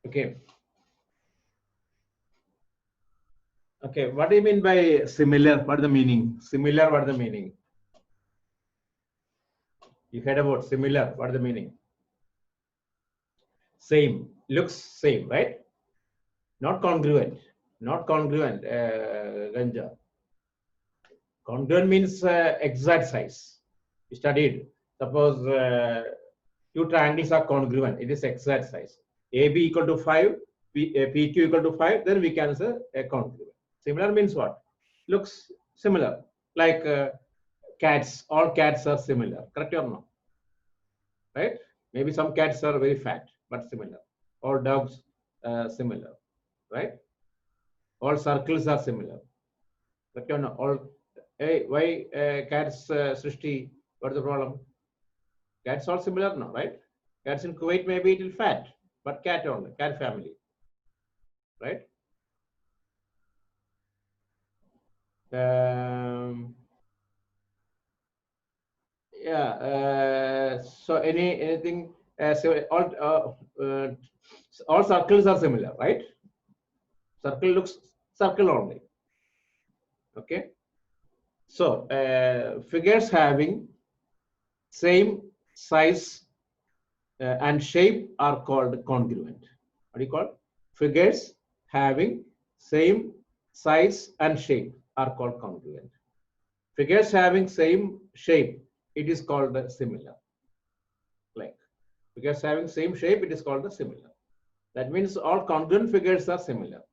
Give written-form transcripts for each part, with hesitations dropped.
Okay. Okay. What do you mean by similar? What is the meaning? Similar. What is the meaning? You heard about similar. What is the meaning? Same. Looks same, right? Not congruent. Not congruent. Ganja. Congruent means exact size. We studied. Suppose two triangles are congruent. It is exact size. AB equal to 5, PQ equal to 5, then we can say a congruent. Similar means what? Looks similar. Like cats, all cats are similar. Correct or no? Right? Maybe some cats are very fat, but similar. All dogs similar. Right? All circles are similar. Correct or no? All, hey, why cats, Srishti, what's the problem? Cats all similar now, right? Cats in Kuwait may be a little fat, but cat only, cat family, right? Yeah. So anything? So all circles are similar, right? Circle looks circle only. Okay. So figures having same size and shape are called congruent. What do you call? Figures having same size and shape are called congruent. Figures having same shape, it is called the similar. Like figures having same shape, it is called the similar. That means all congruent figures are similar.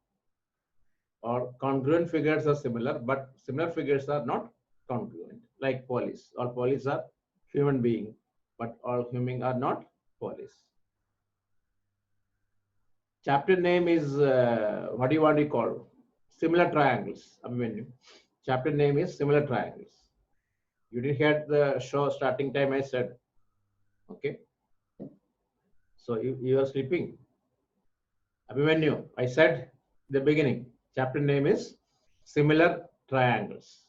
Or congruent figures are similar, but similar figures are not congruent. Like police. All police are human being, but all human are not police. Chapter name is what do you want to call? Similar triangles. Abhimanyu. Chapter name is similar triangles. You didn't hear the show starting time I said. Okay. So you are sleeping. Abhimanyu, I said the beginning. Chapter name is similar triangles.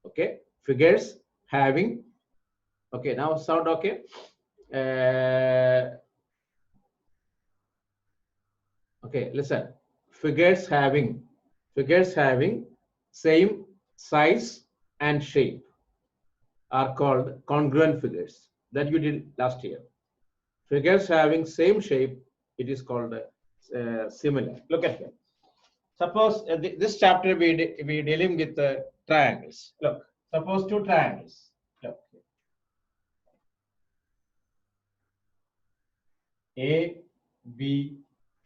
Okay. Figures having. Okay. Now sound okay. Okay. Listen. Figures having same size and shape are called congruent figures. That you did last year. Figures having same shape, it is called similar. Look at here. Suppose this chapter we dealing with triangles. Look, suppose two triangles. Look, A, B,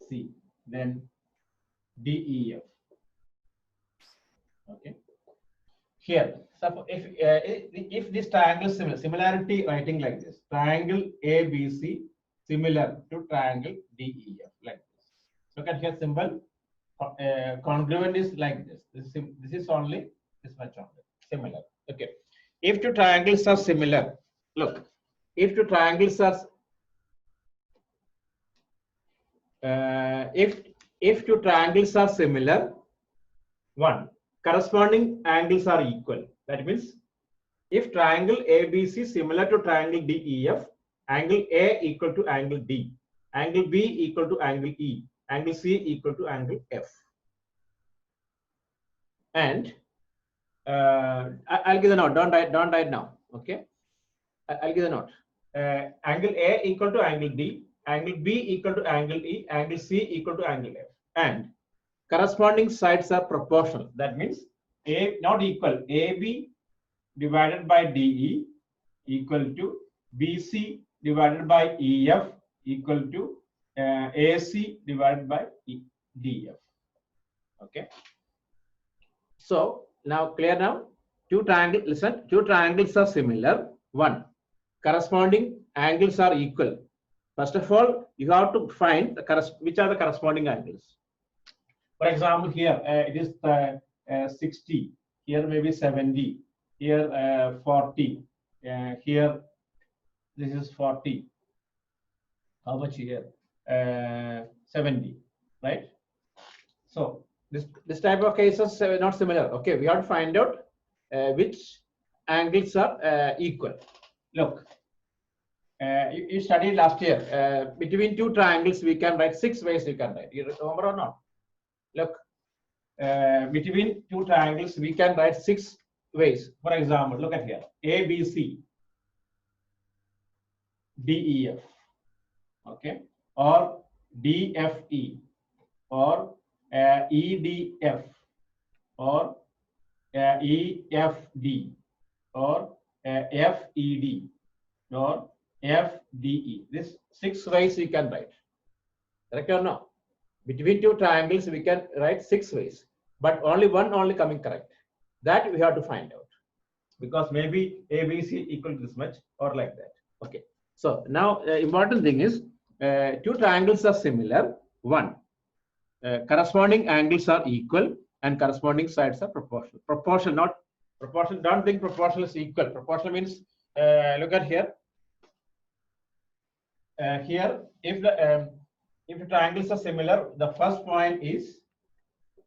C, then D, E, F. Okay. Here, suppose if this triangle is similar, similarity writing like this: triangle ABC similar to triangle DEF, like this. Look at here symbol. Congruent is like this. This is only this much only. Similar. Okay. If two triangles are similar, look. If two triangles are if two triangles are similar, one corresponding angles are equal. That means if triangle ABC similar to triangle DEF, angle A equal to angle D, angle B equal to angle E, angle C equal to angle F. And I'll give the note. Don't write now. Okay. I'll give the note. Angle A equal to angle D, angle B equal to angle E, angle C equal to angle F. And corresponding sides are proportional. That means A not equal. AB divided by DE equal to BC divided by EF equal to AC divided by DF. Okay. So now clear now? Two triangles. Listen, two triangles are similar. One, corresponding angles are equal. First of all, you have to find which are the corresponding angles. For example, here it is 60. Here maybe 70. Here 40. Here this is 40. How much here? 70. Right? So this type of cases not similar. Okay, we have to find out which angles are equal. Look, You studied last year. Between two triangles, we can write 6 ways you can write. You remember or not? Look, between two triangles, we can write 6 ways. For example, look at here. A, B, C, D, E, F. Okay. Or D, F, E. Or E, D, F. Or E, F, D. Or F, E, D. Or F, D, E. This 6 ways you can write. Correct or no? Between two triangles, we can write 6 ways, but only coming correct. That we have to find out, because maybe A, B, C equal to this much or like that. Okay. So now important thing is two triangles are similar. One, corresponding angles are equal and corresponding sides are proportional. Proportional, not proportional. Don't think proportional is equal. Proportional means look at here. Here, if the triangles are similar, the first point is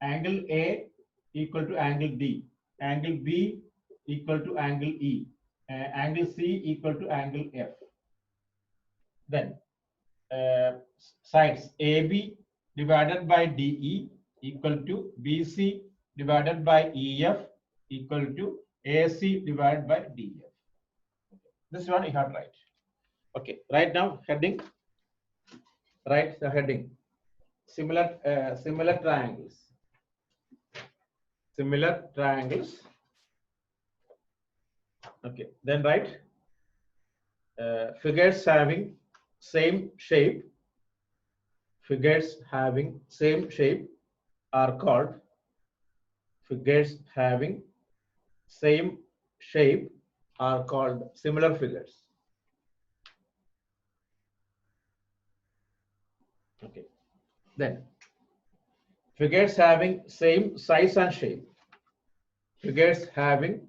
angle A equal to angle D, angle B equal to angle E, angle C equal to angle F. Then sides AB divided by DE equal to BC divided by EF equal to AC divided by DF. This one you have to write. Okay, right now heading. Write the heading. Similar triangles. Similar triangles. Okay, then write figures having same shape. Figures having same shape are called figures having same shape are called similar figures. Okay, then figures having same size and shape. Figures having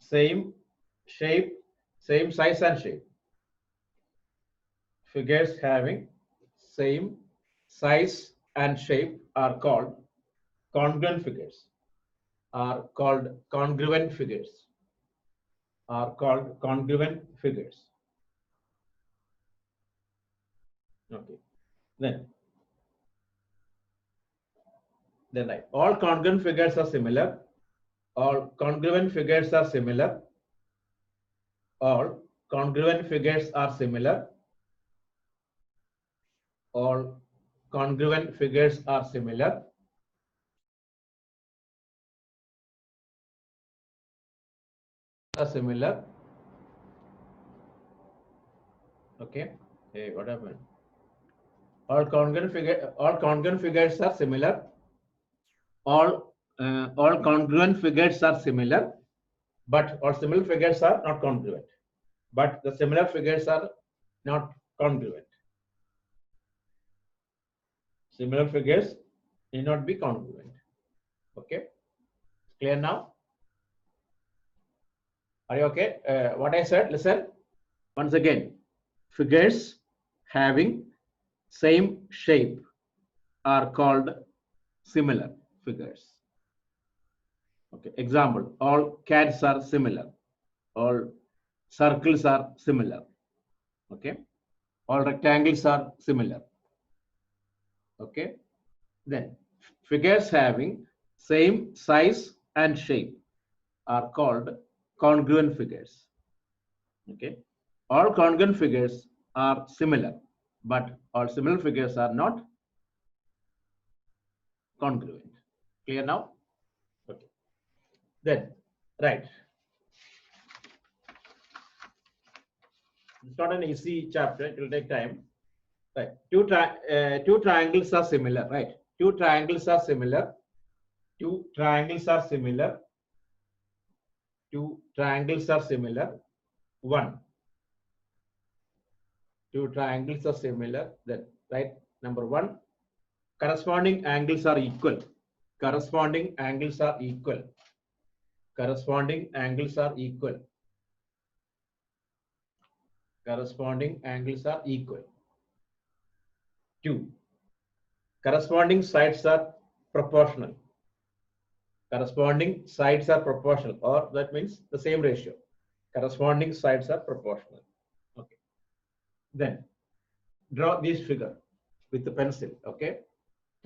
same shape, same size and shape. Figures having same size and shape are called congruent figures. Are called congruent figures. Are called congruent figures. Okay. Then right. All congruent figures are similar. All congruent figures are similar. All congruent figures are similar. All congruent figures are similar. Similar. Okay. Hey, what happened? All congruent figures are similar. All congruent figures are similar, but all similar figures are not congruent. But the similar figures are not congruent. Similar figures need not be congruent. Okay, clear now? Are you okay? What I said, listen once again. Figures having same shape are called similar figures. Okay, example, all cats are similar. All circles are similar. Okay, all rectangles are similar. Okay, then figures having same size and shape are called congruent figures. Okay, all congruent figures are similar, but all similar figures are not congruent. Clear now? Okay. Then, right. It's not an easy chapter. It will take time. Right. Two triangles are similar. Right. Two triangles are similar. Two triangles are similar. Two triangles are similar. One. Two triangles are similar. Then, right. Number one. Corresponding angles are equal. Corresponding angles are equal. Corresponding angles are equal. Corresponding angles are equal. 2. Corresponding sides are proportional. Corresponding sides are proportional, or that means the same ratio. Corresponding sides are proportional. Okay. Then draw this figure with the pencil. Okay,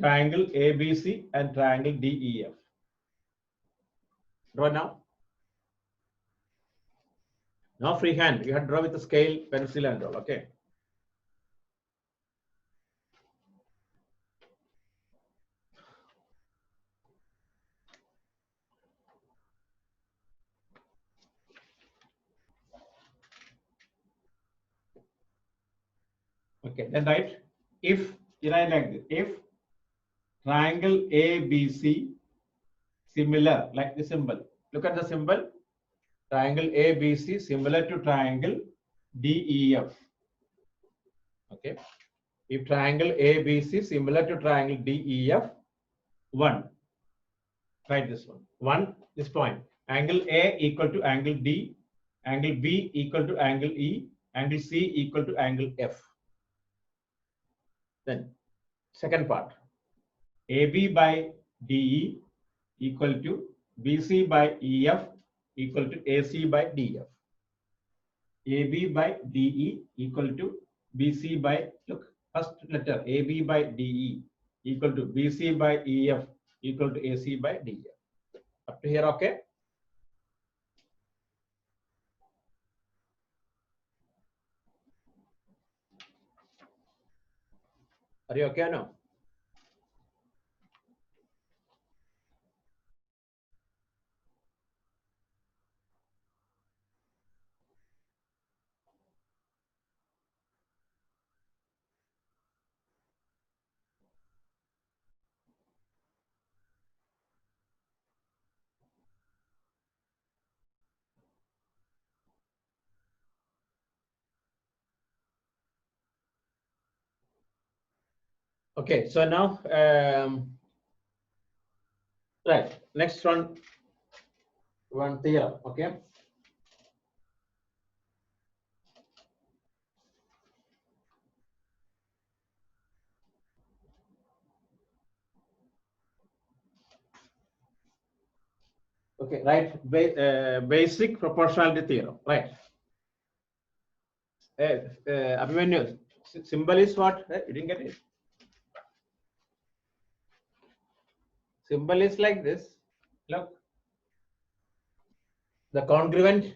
triangle ABC and triangle DEF. Draw now. Now freehand. You have to draw with the scale, pencil, and all. Okay. Okay. Then write if you write like this. If triangle ABC similar, like the symbol. Look at the symbol. Triangle ABC similar to triangle DEF. Okay. If triangle ABC similar to triangle DEF, 1. Write this one. 1, this point. Angle A equal to angle D, angle B equal to angle E, angle C equal to angle F. Then, second part. AB by DE equal to BC by EF equal to AC by DF. AB by DE equal to BC by, look, first letter AB by DE equal to BC by EF equal to AC by DF. Up to here, okay? Are you okay or no? Okay, so now, right, next one theorem, okay? Okay, right, basic proportionality theorem, right? Abhimanyu, symbol is what? You didn't get it? Symbol is like this. Look, the congruent.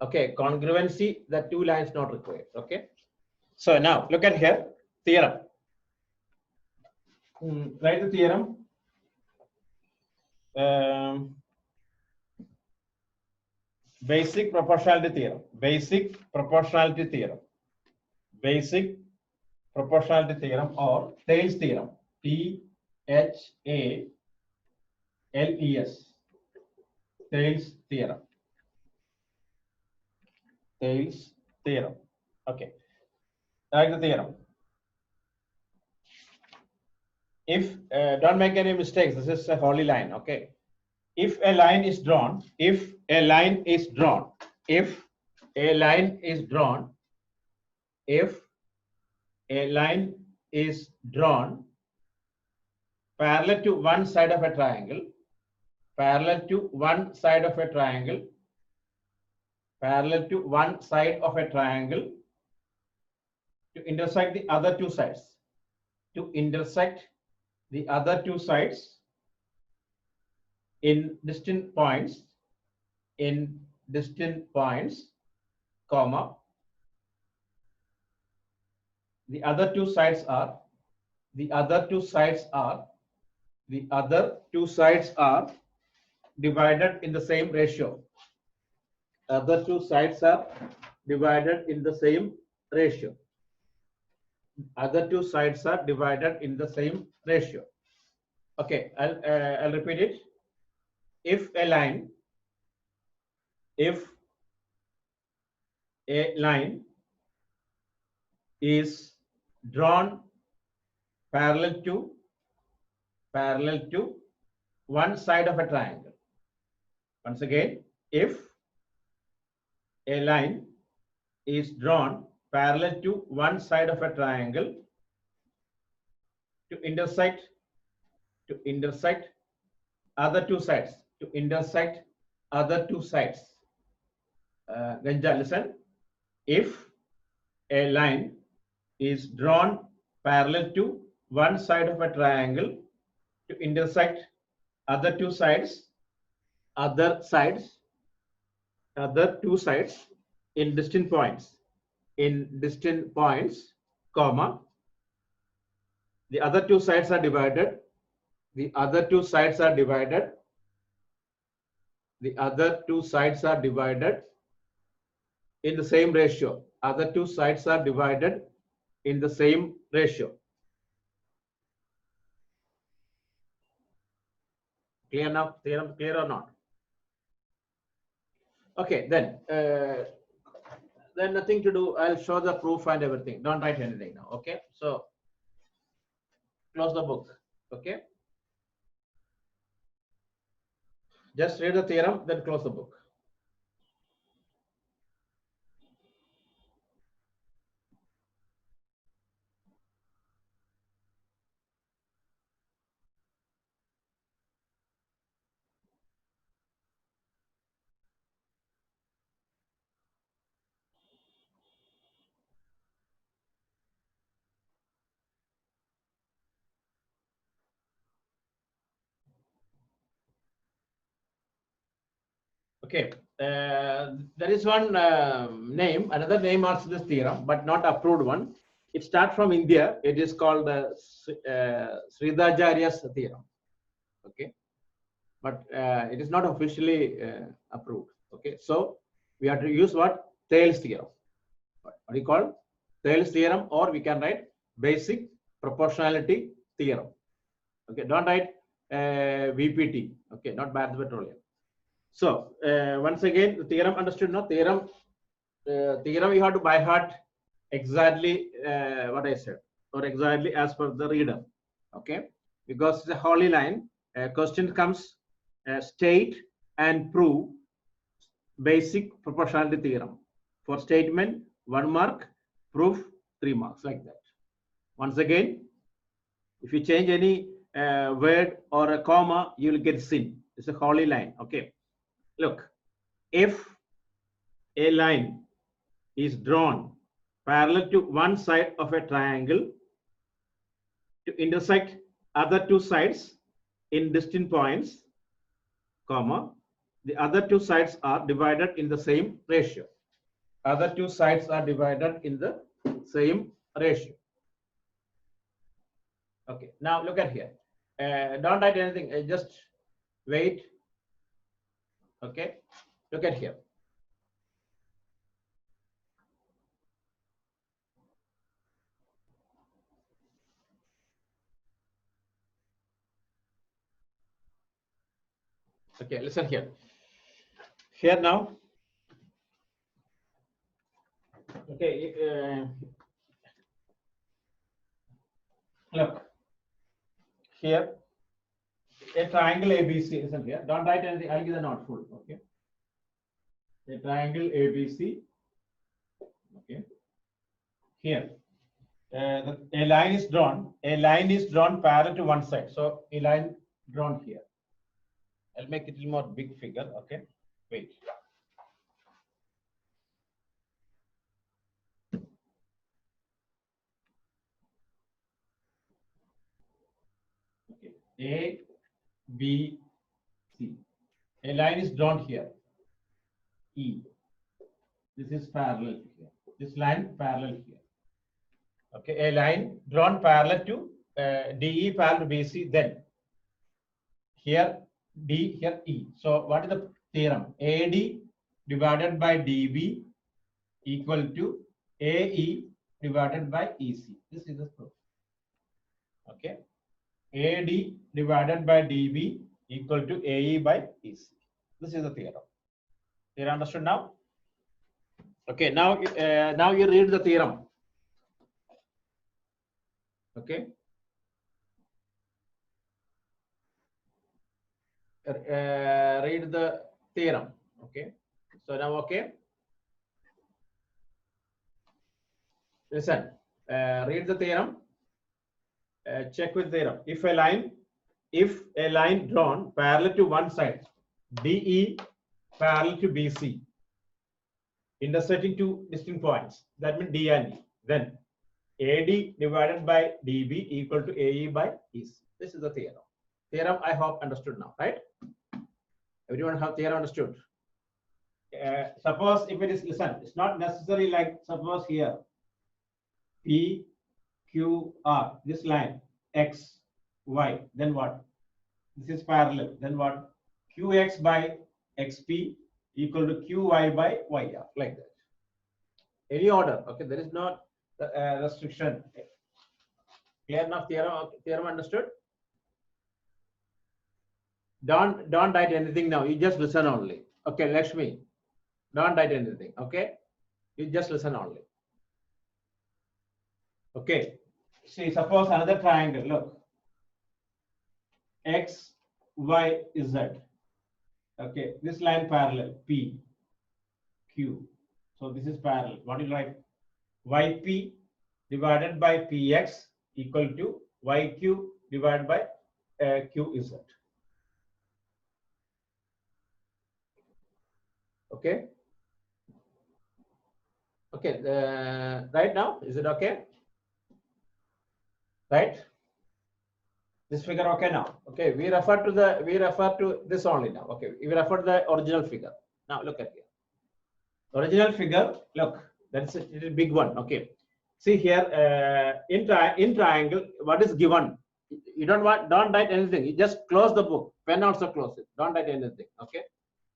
Okay, congruency. The two lines not required. Okay. So now look at here. Theorem. Write the theorem. Basic proportionality theorem. Basic proportionality theorem. Basic proportionality theorem or Thales theorem. THALES. Thales theorem. Thales theorem. Okay. Write the theorem. If don't make any mistakes, this is a holy line. Okay. If a line is drawn, if a line is drawn, if a line is drawn, if a line is drawn parallel to one side of a triangle, parallel to one side of a triangle, parallel to one side of a triangle to intersect the other two sides, to intersect the other two sides in distant points, comma, the other two sides are divided in the same ratio. Other two sides are divided in the same ratio. Other two sides are divided in the same ratio. Okay, I'll repeat it. If a line is drawn parallel to one side of a triangle. Once again, if a line is drawn parallel to one side of a triangle to intersect other two sides, Ganja, listen. If a line is drawn parallel to one side of a triangle to intersect other two sides in distant points, comma, the other two sides are divided in the same ratio. Other two sides are divided in the same ratio. Clear now? Clear or not? Okay, then nothing to do. I'll show the proof and everything. Don't write anything now. Okay, so close the book. Okay, just read the theorem, then close the book. Okay, there is one another name also this theorem, but not approved one. It starts from India. It is called Sridharacharya's theorem. Okay, but it is not officially approved. Okay, so we have to use what? Thales theorem. What do you call? Thales theorem, or we can write basic proportionality theorem. Okay, don't write VPT. Okay, not Bharat Petroleum. So once again, the theorem understood? No, theorem you have to by heart exactly what I said, or exactly as per the reader. Okay, because it's a holy line. Question comes, state and prove basic proportionality theorem. For statement, 1 mark. Proof, 3 marks, like that. Once again, if you change any word or a comma, you will get sin. It's a holy line. Okay. Look, if a line is drawn parallel to one side of a triangle to intersect other two sides in distant points, comma, the other two sides are divided in the same ratio. Other two sides are divided in the same ratio. Okay, now look at here. Don't write anything, just wait. Okay, look at here. Okay, listen here. Here now. Okay, look here. A triangle ABC, listen here. Don't write anything. I'll give the note full. Okay. A triangle ABC. Okay. Here, a line is drawn. A line is drawn parallel to one side. So a line drawn here. I'll make it a little more big figure. Okay. Wait. Okay. A, B, C. A line is drawn here. E. This is parallel here. This line parallel here. Okay. A line drawn parallel to DE parallel to BC. Then here D, here E. So what is the theorem? AD divided by DB equal to AE divided by EC. This is the proof. Okay. AD divided by DB equal to AE by EC. This is the theorem. You understood now? Okay. Now, now you read the theorem. Okay. Read the theorem. Okay. So now, okay. Listen. Read the theorem. Check with theorem. If a line drawn parallel to one side, DE parallel to BC, intersecting two distinct points. That means D and E. Then AD divided by DB equal to AE by EC. This is the theorem. Theorem I hope understood now, right? Everyone have theorem understood? Suppose if it is, listen, it's not necessary like suppose here P, Q, R, this line X, Y, then what? This is parallel, then what? QX by XP equal to QY by YR, like that. Any order, okay, there is not restriction. Clear enough theorem? Theorem understood? Don't write anything now. You just listen only. Okay, Lakshmi, don't write anything. Okay, you just listen only. Okay. See, suppose another triangle. Look, X, Y, Z. Okay, this line parallel P, Q. So this is parallel. What do you write? YP divided by PX equal to YQ divided by QZ. Okay. Okay. Right now, is it okay? Right. This figure okay now. Okay. We refer to this only now. Okay. We refer to the original figure. Now look at here. Original figure. Look, that's a big one. Okay. See here in triangle, what is given? You don't write anything. You just close the book. Pen also close it. Don't write anything. Okay.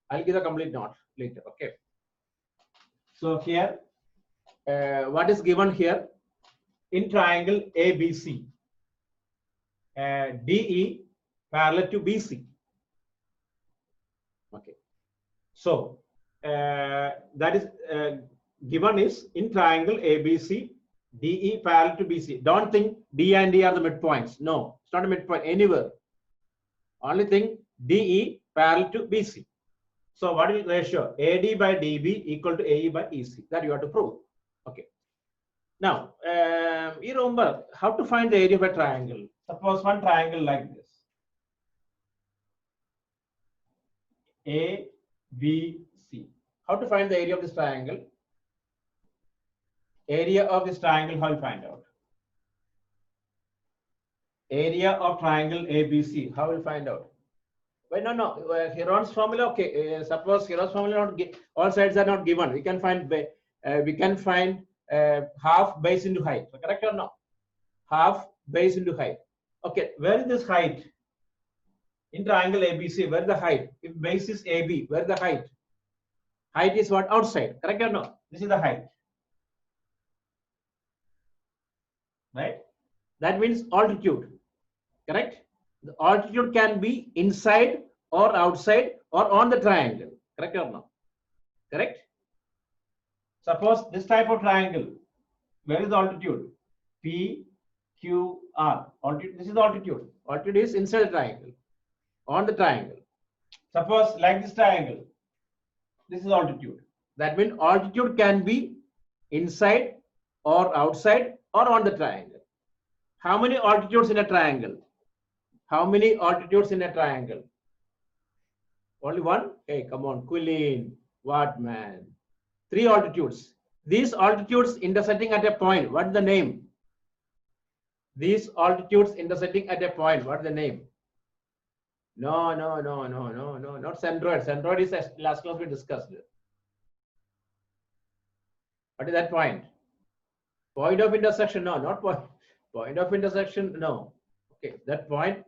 I'll give the complete note later. Okay. So here, what is given here? In triangle ABC, DE parallel to BC. Okay. So that is given is in triangle ABC, DE parallel to BC. Don't think D and E are the midpoints. No, it's not a midpoint anywhere. Only thing DE parallel to BC. So what is the ratio? AD by DB equal to AE by EC. That you have to prove. Okay. Now, you remember how to find the area of a triangle. Suppose one triangle like this. A, B, C. How to find the area of this triangle? Area of this triangle, how you find out? Area of triangle ABC, how will find out? Wait, no. Heron's formula. Okay. Suppose Heron's formula not all sides are not given. We can find half base into height. Correct or no? Half base into height. Okay. Where is this height? In triangle ABC, where is the height? If base is AB, where is the height? Height is what? Outside. Correct or no? This is the height. Right? That means altitude. Correct? The altitude can be inside or outside or on the triangle. Correct or no? Correct? Suppose this type of triangle, where is the altitude? P, Q, R. Altitude, this is the altitude. Altitude is inside the triangle, on the triangle. Suppose like this triangle, this is altitude. That means altitude can be inside or outside or on the triangle. How many altitudes in a triangle? How many altitudes in a triangle? Only one? Hey, come on, Quilin. What, man? 3 altitudes. These altitudes intersecting at a point. What's the name? These altitudes intersecting at a point. What's the name? No. Not centroid. Centroid is last class we discussed. What is that point? Point of intersection? No, not point. Point of intersection? No. Okay, that point.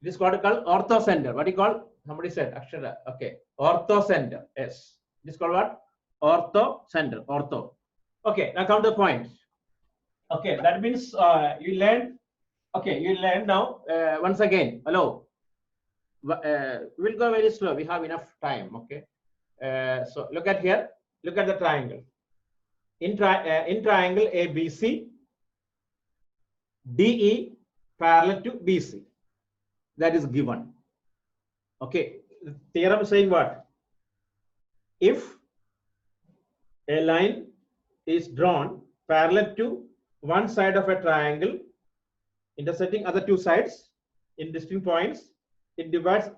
This is what we call orthocenter. What do you call? Somebody said Akshara. Okay, orthocenter. Yes. This is called what? Orthocenter. Ortho. Okay, now come to the point. Okay, that means you learn. Okay, you learn now. Once again, hello. We'll go very slow. We have enough time. Okay. So look at here. Look at the triangle. In triangle ABC, DE parallel to BC. That is given. Okay. The theorem is saying what? If a line is drawn parallel to one side of a triangle intersecting other two sides in distinct points, it divides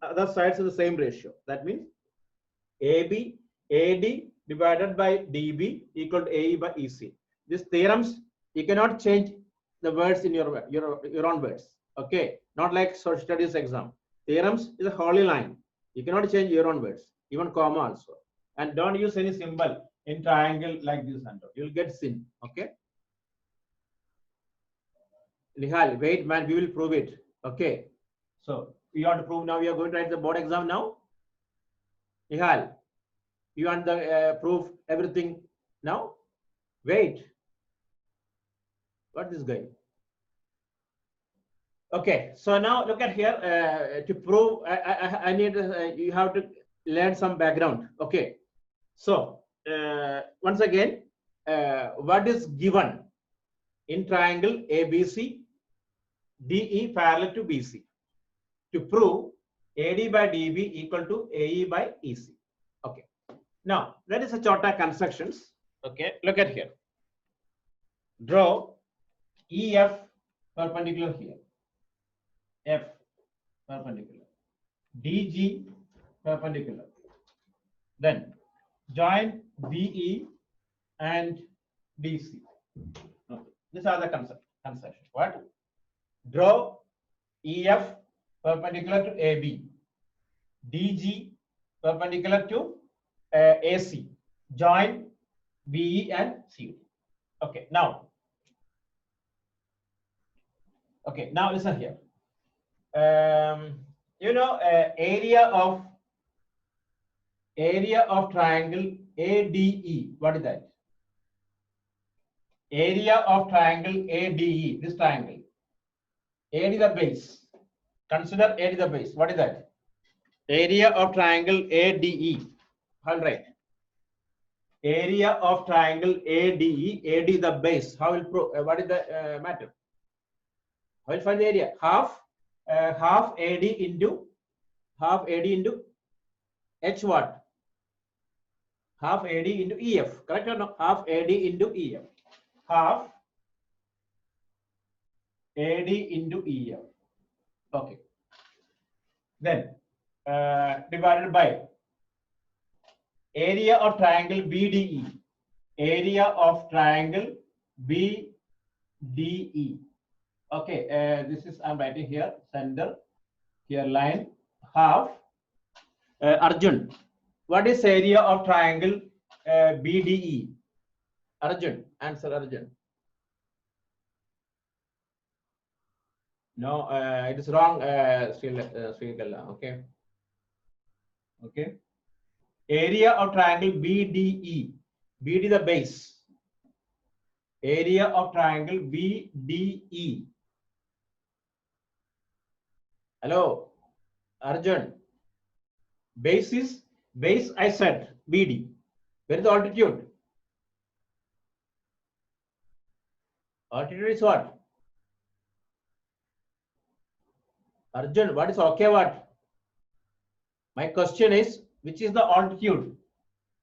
other sides in the same ratio. That means AD divided by DB equal to AE by EC. These theorems, you cannot change the words in your own words. Okay, not like social studies exam. Theorems is a holy line. You cannot change your own words, even comma also. And don't use any symbol in triangle like this, and you'll get sin. Okay. Nihal, wait, man, we will prove it. Okay. So you want to prove now? We are going to write the board exam now. Nihal, you want the proof everything now? Wait. What is going? Okay. So now look at here. To prove, I need you have to learn some background. Okay. So once again, what is given in triangle ABC? DE parallel to BC. To prove AD by DB equal to AE by EC. Okay. Now that is a Chota constructions. Okay. Look at here. Draw EF perpendicular here. F perpendicular. DG perpendicular. Then join BE and DC. Okay. These are the constructions. What? Draw EF perpendicular to AB, DG perpendicular to AC, join BE and CD. Okay, now listen here. Area of triangle ADE. What is that? Area of triangle ADE. This triangle. AD is the base. Consider AD the base. What is that? Area of triangle ADE. All right. Area of triangle ADE. AD is the base. How will prove? What is the matter? How will find the area? Half AD into H what? Half AD into EF. Correct or no? Half AD into EF. Half AD into EF. Okay. Then divided by area of triangle BDE. Area of triangle BDE. Okay. This is I'm writing here. Center. Here line. Half. Arjun. What is area of triangle BDE? Arjun. Answer Arjun. No, it is wrong, Srikala. Okay. Okay. Area of triangle BDE. BD the base. Area of triangle BDE. Hello, Arjun. Base I said BD. Where is the altitude? Altitude is what? Arjun, what is okay what? My question is, which is the altitude?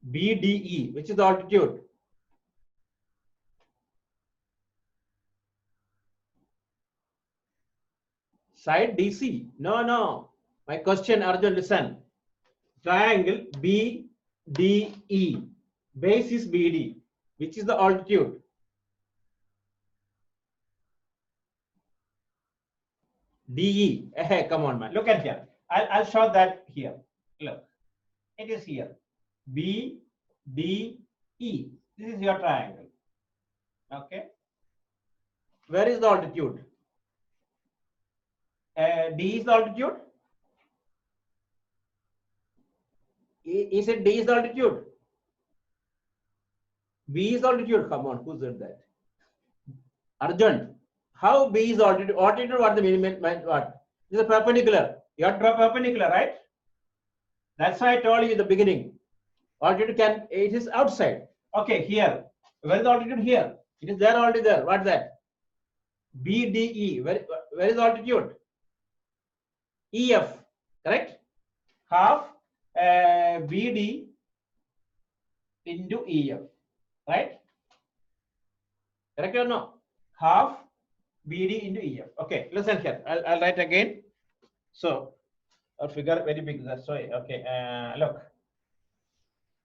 BDE, which is the altitude? Side DC. No. My question, Arjun, listen. Triangle BDE. Base is BD. Which is the altitude? DE. Hey, come on, man. Look at here. I'll show that here. Look. It is here. BDE. This is your triangle. Okay. Where is the altitude? D is the altitude. Is it D is the altitude? B is the altitude. Come on, who said that? Arjun, how B is the altitude? Altitude, what the meaning? What? This is a perpendicular. You have to draw perpendicular, right? That's why I told you in the beginning. Altitude it is outside. Okay, here. Where is the altitude here? It is there already there. What's that? BDE. Where is the altitude? EF. Correct? Half BD into EF. Right? Correct or no? Half BD into EF. Okay, listen here. I'll write again. So, our figure very big. That's why. Okay, look.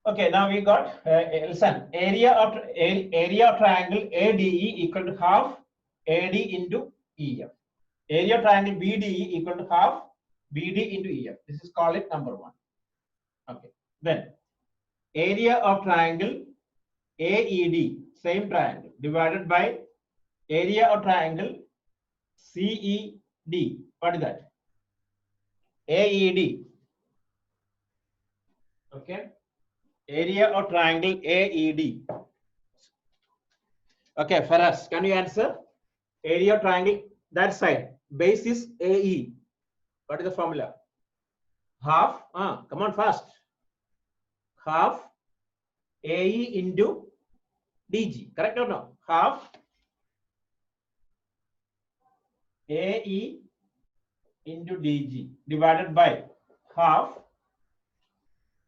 Okay, now we got listen. Area of triangle ADE equal to half AD into EF. Area of triangle BDE equal to half BD into EF. This is called it number one. Okay. Then area of triangle AED, same triangle, divided by area of triangle CED. What is that? AED. Okay. Area of triangle AED. Okay, Faraz, can you answer? Area of triangle that side. Base is AE. What is the formula? Half. Come on, fast. Half AE into DG. Correct or no? Half AE into DG divided by half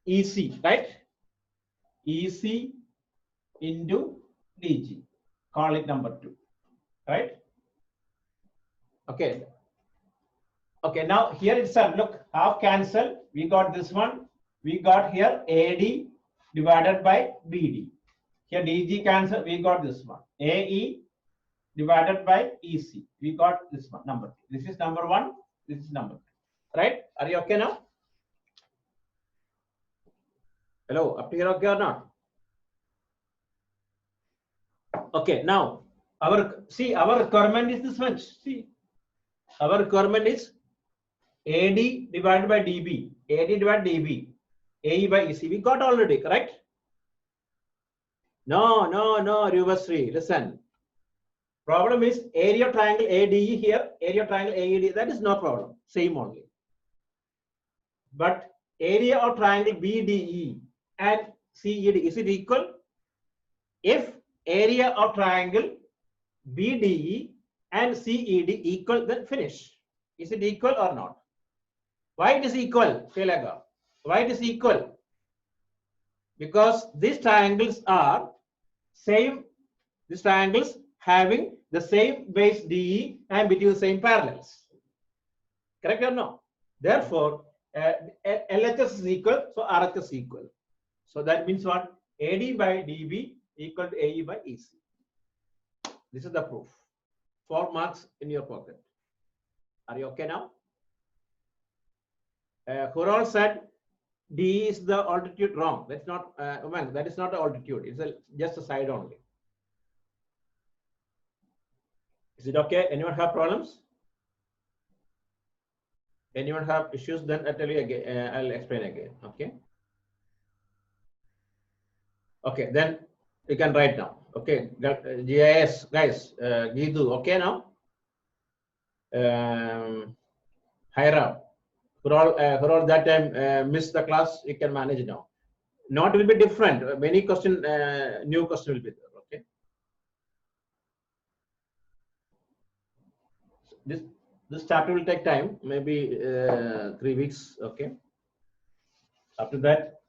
EC, right? EC into DG. Call it number two, right? Okay. Okay, now here itself, look, half cancel. We got this one. We got here AD divided by BD. Here DG cancel. We got this one. AE divided by EC. We got this one, number three. This is number one. This is number three. Right? Are you okay now? Hello, up to here okay or not? Okay, now our requirement is this much. See, our requirement is AD divided by DB, AD divided by DB, AE by EC. We got already, correct? No, Ruvasri, listen. Problem is area of triangle ADE here, area of triangle AED, that is no problem, same only. But area of triangle BDE and CED, is it equal? If area of triangle BDE and CED equal, then finish. Is it equal or not? Why it is equal? Why it is equal? Because these triangles are same, these triangles having the same base DE and between the same parallels. Correct or no? Therefore, LHS is equal, so RHS is equal. So that means what? AD by DB equal to AE by EC. This is the proof. 4 marks in your pocket. Are you okay now? Hural said D is the altitude. Wrong. That's not, that is not the altitude. It's just a side only. Is it okay? Anyone have problems? Anyone have issues? Then I'll tell you again. I'll explain again. Okay. Okay. Then you can write now. Okay. GIS guys. Gidu. Okay now. Hira. For all that time missed the class, you can manage now. Note will be different. Many question, new question will be there. Okay. This chapter will take time, maybe 3 weeks. Okay. After that,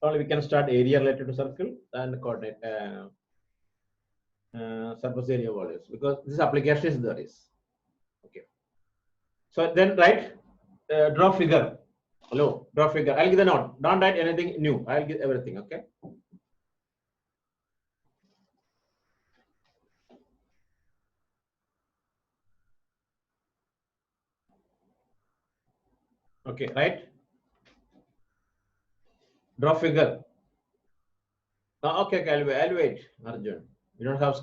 only we can start area related to circle and coordinate surface area values, because this application is there is. Okay. So then write draw figure. Hello, draw figure. I'll give the note. Don't write anything new. I'll give everything. Okay. Okay, right. Draw figure. Okay, I'll wait, Arjun. You don't have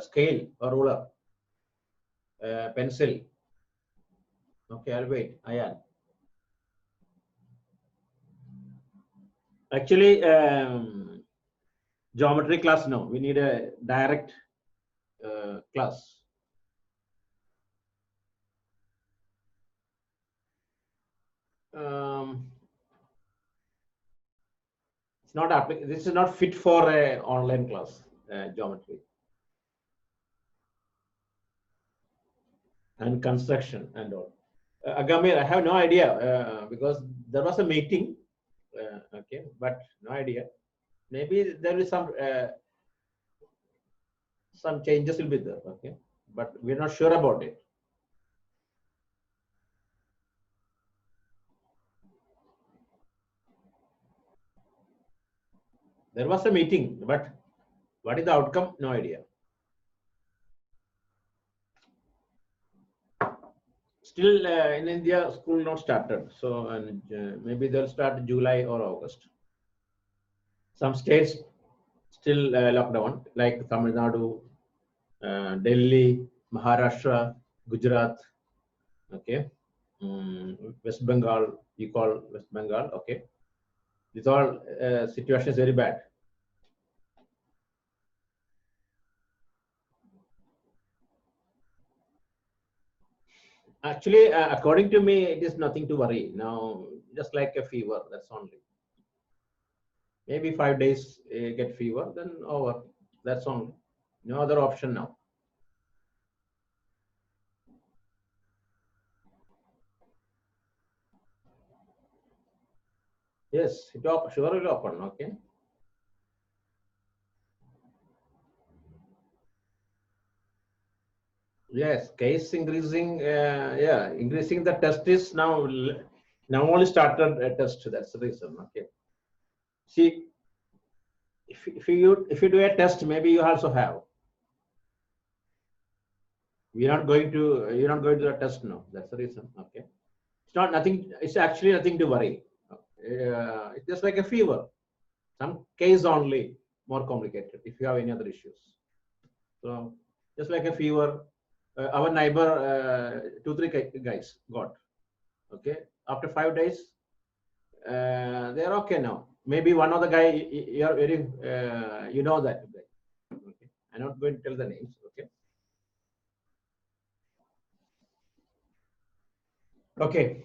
scale or ruler, pencil. Okay, I'll wait. Ayan. Actually, geometry class, no. We need a direct class. It's not applicable. This is not fit for a online class, geometry and construction and all. Agamir, I have no idea because there was a meeting. Okay, but no idea. Maybe there is some changes will be there. Okay, but we're not sure about it. There was a meeting, but what is the outcome? No idea. Still in India, school not started. So maybe they'll start July or August. Some states still lockdown, like Tamil Nadu, Delhi, Maharashtra, Gujarat. Okay, West Bengal. You call West Bengal. Okay, these all situation is very bad. Actually, according to me, it is nothing to worry now. Just like a fever, that's only. Maybe 5 days get fever, then over. That's only. No other option now. Yes, sure will open. Okay. Yes, case increasing. Yeah, increasing the test is now only started a test. That's the reason. Okay. See, if you do a test, maybe you also have. You're not going to the test now. That's the reason. Okay. It's not nothing. It's actually nothing to worry. It's just like a fever. Some case only more complicated if you have any other issues. So just like a fever, our neighbor, 2-3 guys got. Okay. After 5 days, they are okay now. Maybe one of the guy you're very, you know that guy. Okay. I'm not going to tell the names. Okay. Okay.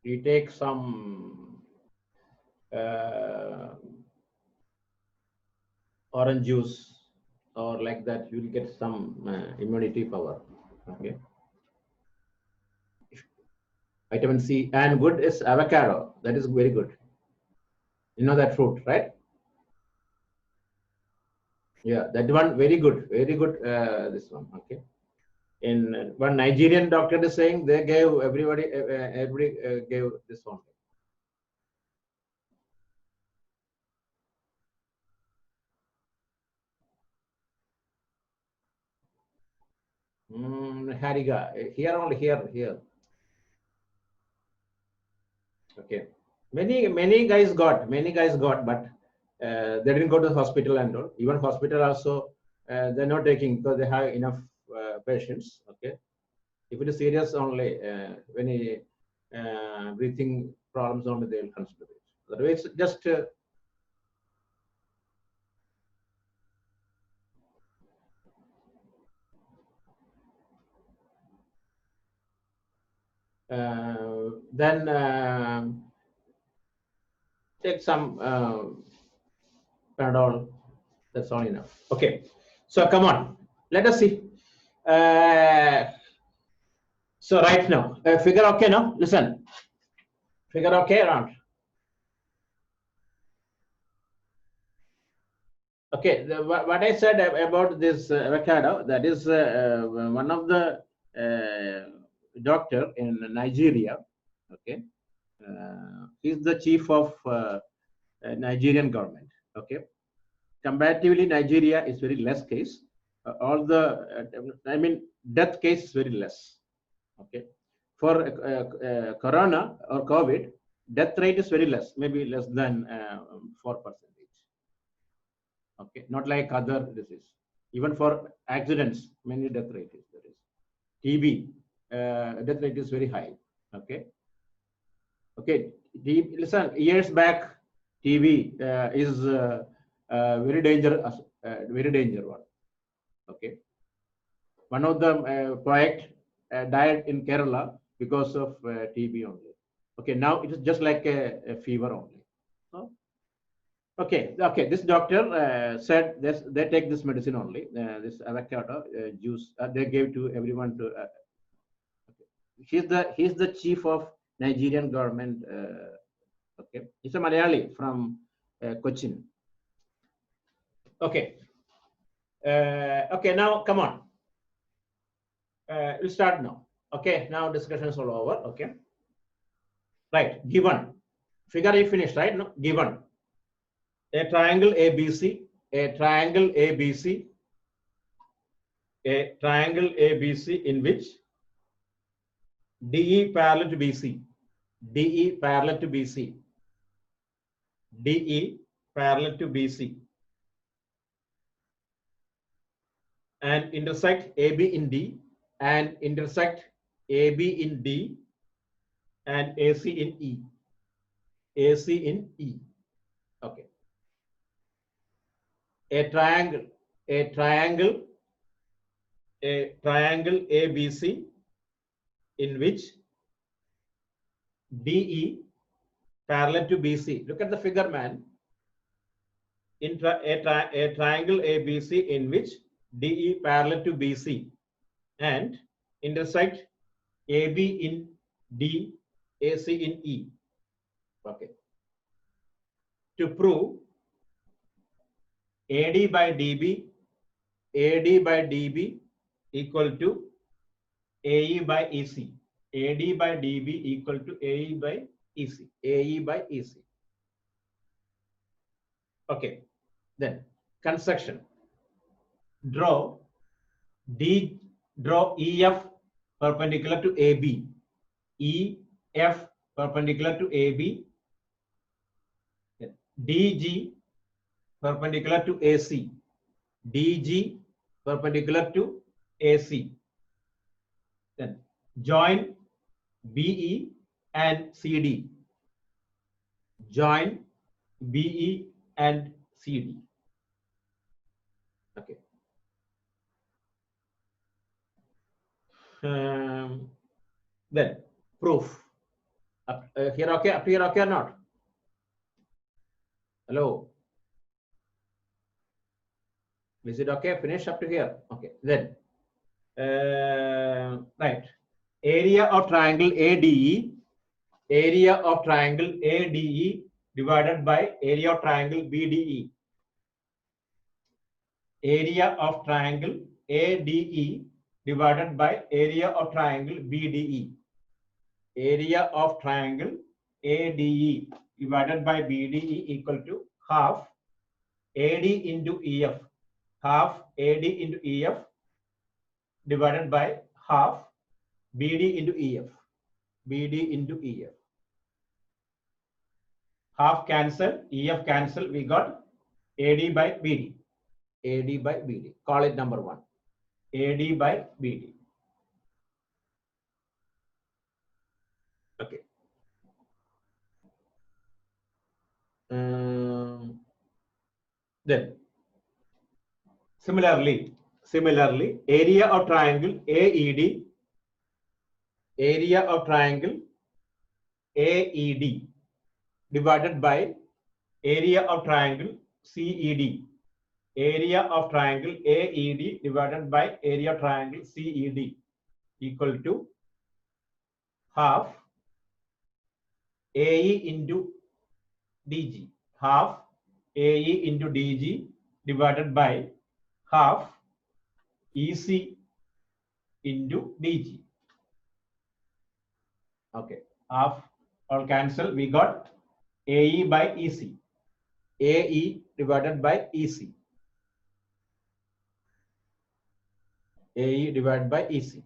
You take some orange juice or like that, you will get some immunity power. Okay. Vitamin C and good is avocado. That is very good. You know that fruit, right? Yeah, that one very good, very good. This one, okay. In one Nigerian doctor is saying they gave everybody, gave this one. Hariga, here only, here. Okay, many guys got, but they didn't go to the hospital and all. Even hospital also, they're not taking because they have enough patients. Okay, if it is serious only, any breathing problems only they will consider it. Otherwise, just then take some Panadol. That's all enough. Okay, so come on, let us see. So right now, figure okay now. Listen, figure okay around. Okay, what I said about this avocado, that is one of the doctor in Nigeria. Okay, he's the chief of Nigerian government. Okay, comparatively, Nigeria is very less case. All the, I mean, death case is very less. Okay, for corona or COVID, death rate is very less, maybe less than 4%. Okay, not like other disease. Even for accidents, many death rate is there is. TB death rate is very high. Okay. Okay. Listen, years back, TB is very dangerous. Very dangerous one. Okay. One of the poet died in Kerala because of TB only. Okay. Now it is just like a fever only. So, okay. This doctor said this, they take this medicine only. This avocado juice they gave to everyone to. He's the chief of Nigerian government. Okay, he's a Malayali from Cochin. Okay. Okay. Now come on. We'll start now. Okay. Now discussion is all over. Okay. Right, given. Figure is finished, right? No, given. A triangle ABC, a triangle ABC, a triangle ABC in which DE parallel to BC, DE parallel to BC, DE parallel to BC, and intersect AB in D, and intersect AB in D, and AC in E, AC in E. Okay. A triangle, a triangle, a triangle ABC in which DE parallel to BC. Look at the figure, man. A triangle ABC in which DE parallel to BC and intersect AB in D, AC in E. Okay. To prove AD by DB, AD by DB equal to AE by EC. AD by DB equal to AE by EC. AE by EC. Okay. Then construction. Draw EF perpendicular to AB. EF perpendicular to AB. DG perpendicular to AC. DG perpendicular to AC. Then join BE and CD. Join BE and CD. Okay. Then proof. Here okay? Up here okay or not? Hello. Is it okay? Finish up to here. Okay. Then right. Area of triangle ADE. Area of triangle ADE divided by area of triangle BDE. Area of triangle ADE divided by area of triangle BDE. Area of triangle ADE divided by BDE equal to half AD into EF. Half AD into EF divided by half BD into EF. BD into EF. Half cancel, EF cancel, we got AD by BD. AD by BD. Call it number 1. AD by BD. Okay. Then similarly, area of triangle AED, area of triangle AED divided by area of triangle CED. Area of triangle AED divided by area of triangle CED equal to half AE into DG. Half AE into DG divided by half EC into DG. Okay. Half all cancel. We got AE by EC. AE divided by EC. AE divided by EC.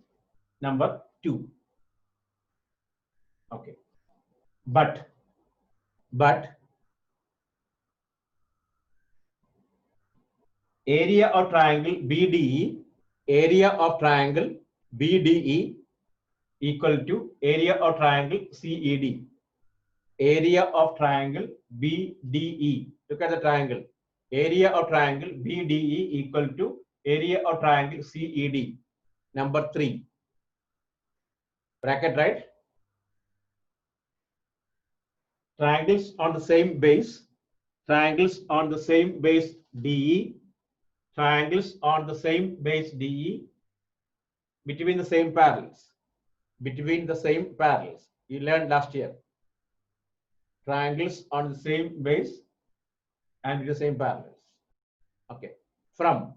Number 2. Okay. But area of triangle BDE, area of triangle BDE equal to area of triangle CED. Area of triangle BDE. Look at the triangle. Area of triangle BDE equal to area of triangle CED. Number 3. Bracket, right? Triangles on the same base. Triangles on the same base DE. Triangles on the same base DE between the same parallels. Between the same parallels. You learned last year. Triangles on the same base and the same parallels. Okay. From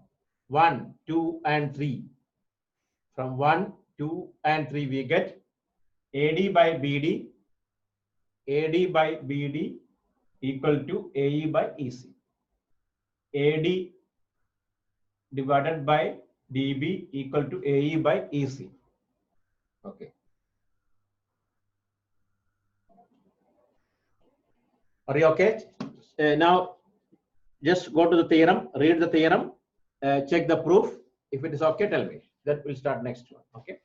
1, 2, and 3. From 1, 2, and 3 we get AD by BD AD by BD equal to AE by EC. AD divided by DB equal to AE by EC. Okay. Are you okay? Now, just go to the theorem, read the theorem, check the proof. If it is okay, tell me. That will start next one. Okay.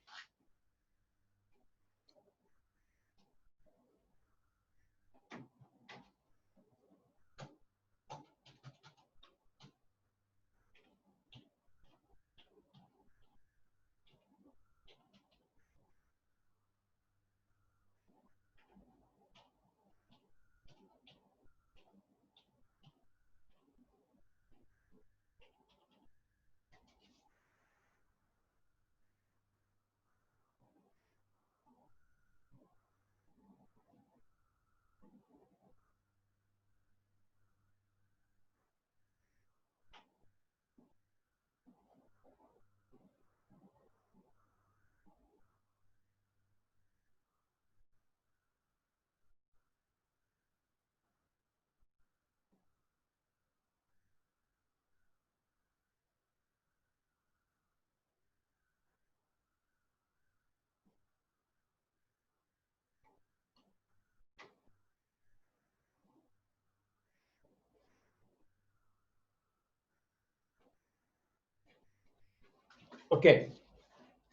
Okay.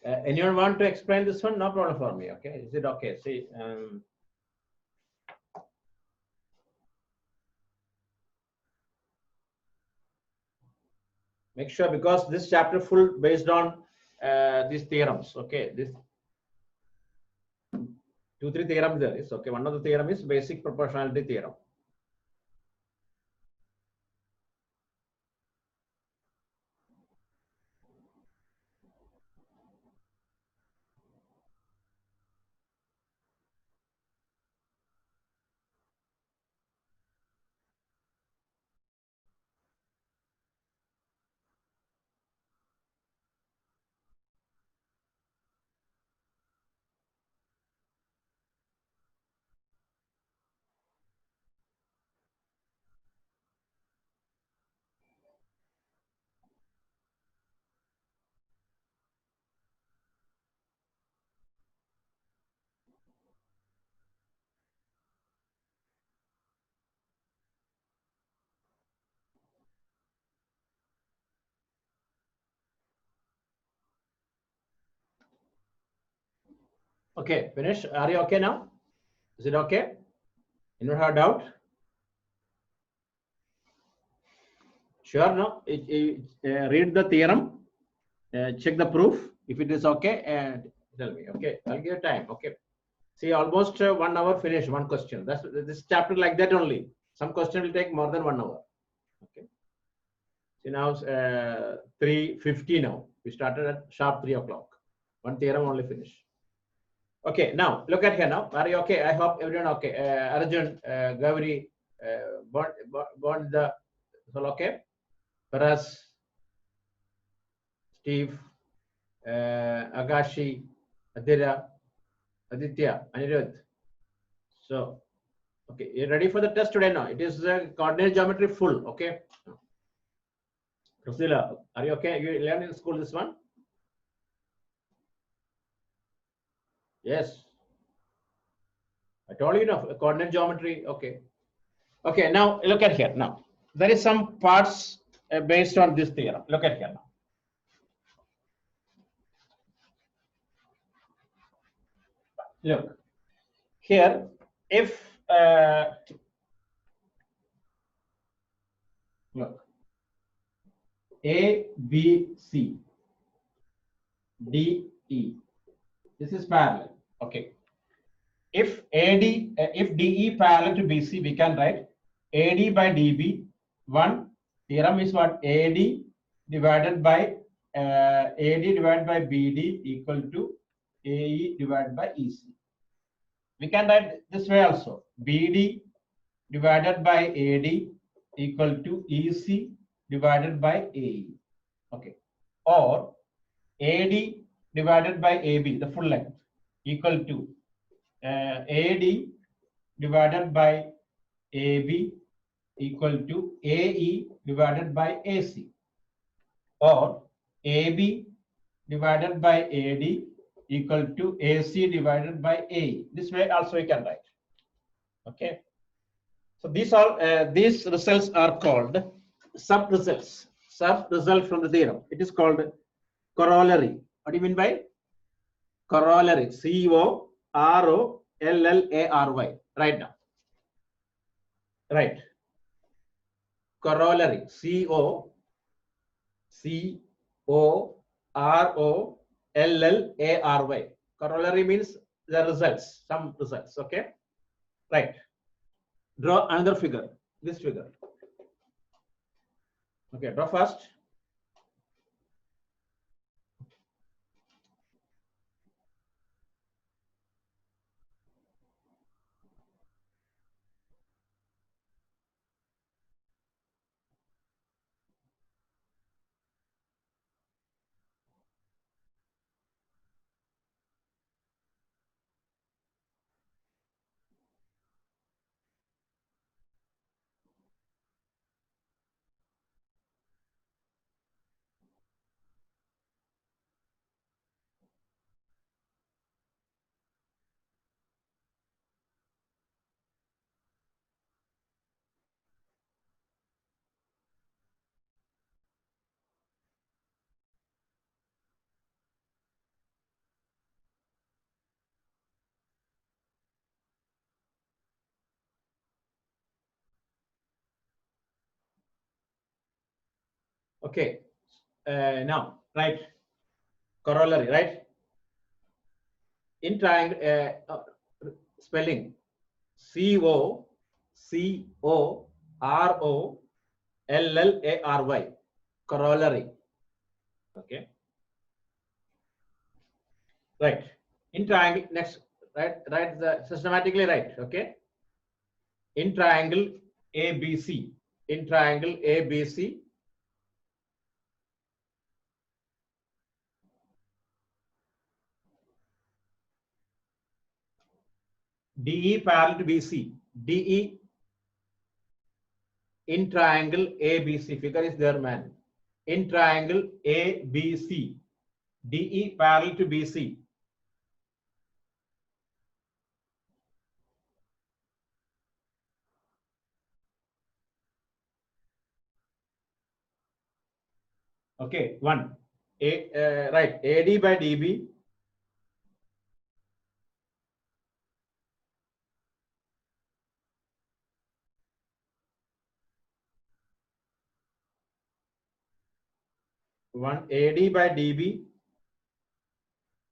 Anyone want to explain this one? No problem for me. Okay. Is it okay? See, make sure, because this chapter full based on these theorems. Okay. This 2-3 theorems there is. Okay. One of the theorem is basic proportionality theorem. Okay. Finish. Are you okay now? Is it okay? Anyone have doubt? Sure. No. Read the theorem. Check the proof. If it is okay, and tell me. Okay. I'll give time. Okay. See, almost 1 hour finish one question. That's this chapter like that only. Some question will take more than 1 hour. Okay. See, now 3:50 now. We started at sharp 3 o'clock. One theorem only finish. Okay. Now look at here. Now are you okay? I hope everyone okay. Arjun, Gauri, born the all okay. Paras, Steve, Agashi, Adira, Aditya, Anirudh. So, okay, you ready for the test today now? It is coordinate geometry full, okay? Priscilla, are you okay? You learned in school this one? Yes. I told you, coordinate geometry, okay. Okay, now look at here. Now, there is some parts based on this theorem. Look at here now. Look, here, if, look, A, B, C, D, E. This is parallel. Okay. If if DE parallel to BC, we can write AD by DB. One theorem is what? AD divided by BD equal to AE divided by EC. We can write this way also. BD divided by AD equal to EC divided by AE. Okay. Or AD divided by AB, the full length, equal to AD divided by AB equal to AE divided by AC, or AB divided by AD equal to AC divided by AE. This way also we can write. Okay. So these results are called sub results. Sub result from the theorem. It is called corollary. What do you mean by corollary? COROLLARY. Right now. Right. Corollary. COROLLARY. Corollary means the results, some results. Okay. Right. Draw another figure. This figure. Okay. Draw first. Okay. Now, right. Corollary, right? In triangle, spelling COROLLARY. Corollary. Okay. Right. In triangle, next, right, the systematically right. Okay. In triangle ABC. In triangle ABC. DE parallel to BC. DE in triangle ABC. Figure is there, man. In triangle ABC. DE parallel to BC. Okay, one. Right. AD by DB. One AD by DB.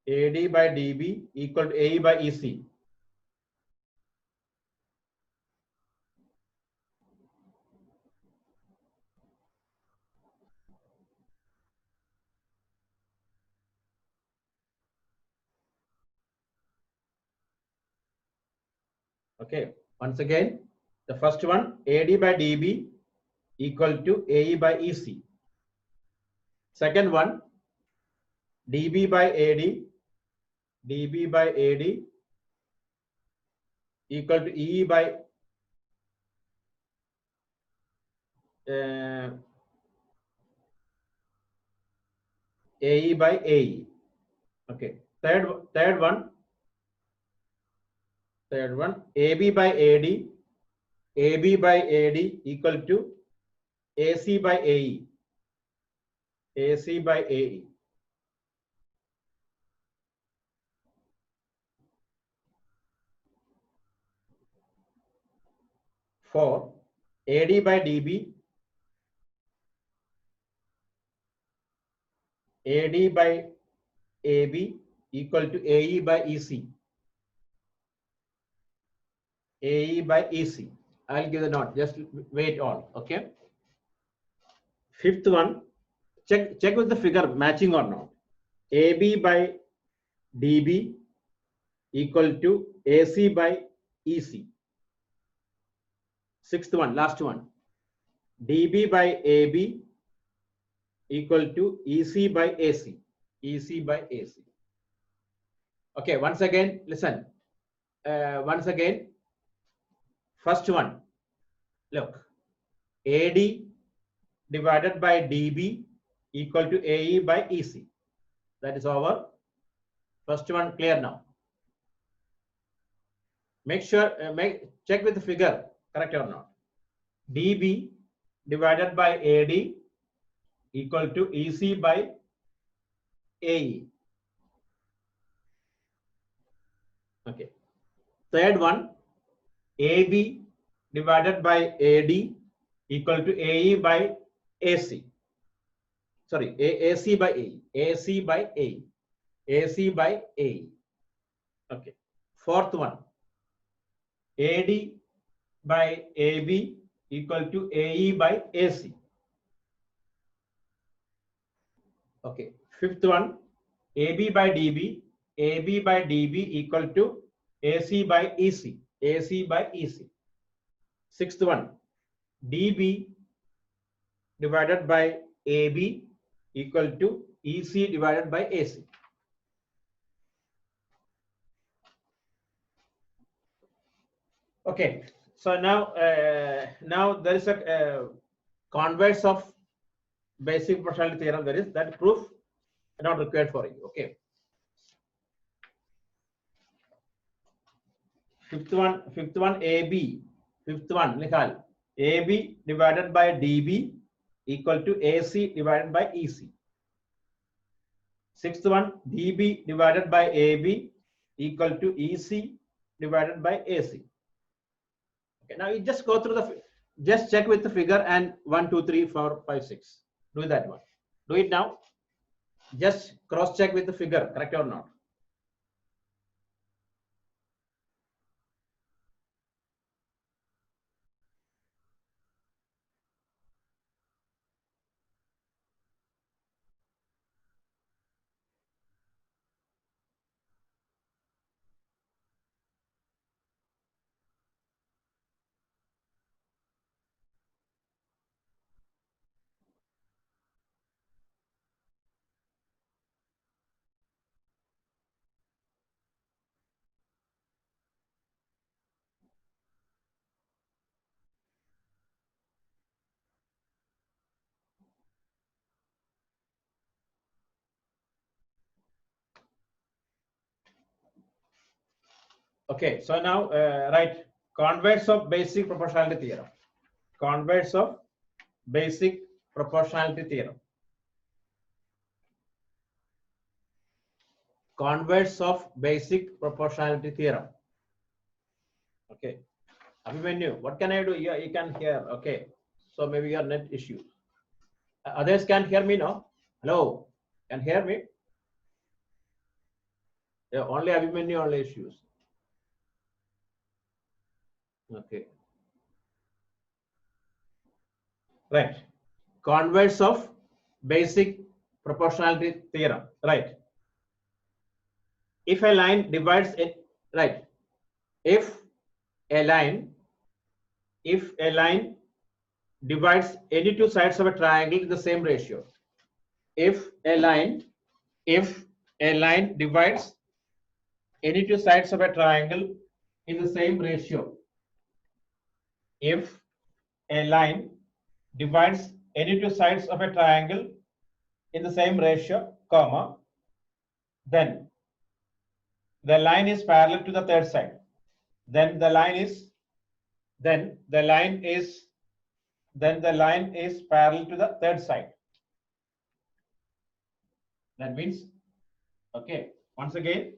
AD by DB equal to AE by EC. Okay. Once again, the first one AD by DB equal to AE by EC. Second one DB by AD. DB by AD equal to EE by AE by AE. Okay. Third one AB by AD. AB by AD equal to AC by AE. AC by AE. For AD by DB. AD by AB equal to AE by EC. AE by EC. I'll give the note. Just wait all. Okay. Fifth one. Check with the figure matching or not. AB by DB equal to AC by EC. Sixth one, last one. DB by AB equal to EC by AC. EC by AC. Okay, once again, listen. Once again, First one, look, AD divided by DB equal to AE by EC. That is our first one. Clear now? Make sure, check with the figure, correct or not. DB divided by AD equal to EC by AE. Okay. Third one, AB divided by AD equal to AE by AC. Sorry, AC by AE. AC by AE. AC by AE. Okay. Fourth one, AD by AB equal to AE by AC. Okay. Fifth one, AB by DB equal to AC by EC. AC by EC. Sixth one, DB divided by AB equal to EC divided by AC. Okay, so now now there is a converse of basic proportionality theorem. There is that proof not required for you. Okay. Fifth one AB. Fifth one, Nihal. AB divided by DB equal to AC divided by EC. Sixth one, DB divided by AB equal to EC divided by AC. Okay, now you just go through just check with the figure and 1, 2, 3, 4, 5, 6. Do that one. Do it now. Just cross check with the figure, correct or not. Okay, so now write converse of basic proportionality theorem. Converse of basic proportionality theorem. Converse of basic proportionality theorem. Okay. Abhimanyu, what can I do? You can hear. Okay. So maybe your net issue. Others can hear me now. Hello. Can hear me? Yeah, only Abhimanyu only issues. Okay. Right. Converse of basic proportionality theorem. Right. If a line divides it, right. If a line divides any two sides of a triangle in the same ratio. If a line divides any two sides of a triangle in the same ratio. If a line divides any two sides of a triangle in the same ratio, comma, then the line is parallel to the third side. Then the line is parallel to the third side. That means, okay, once again,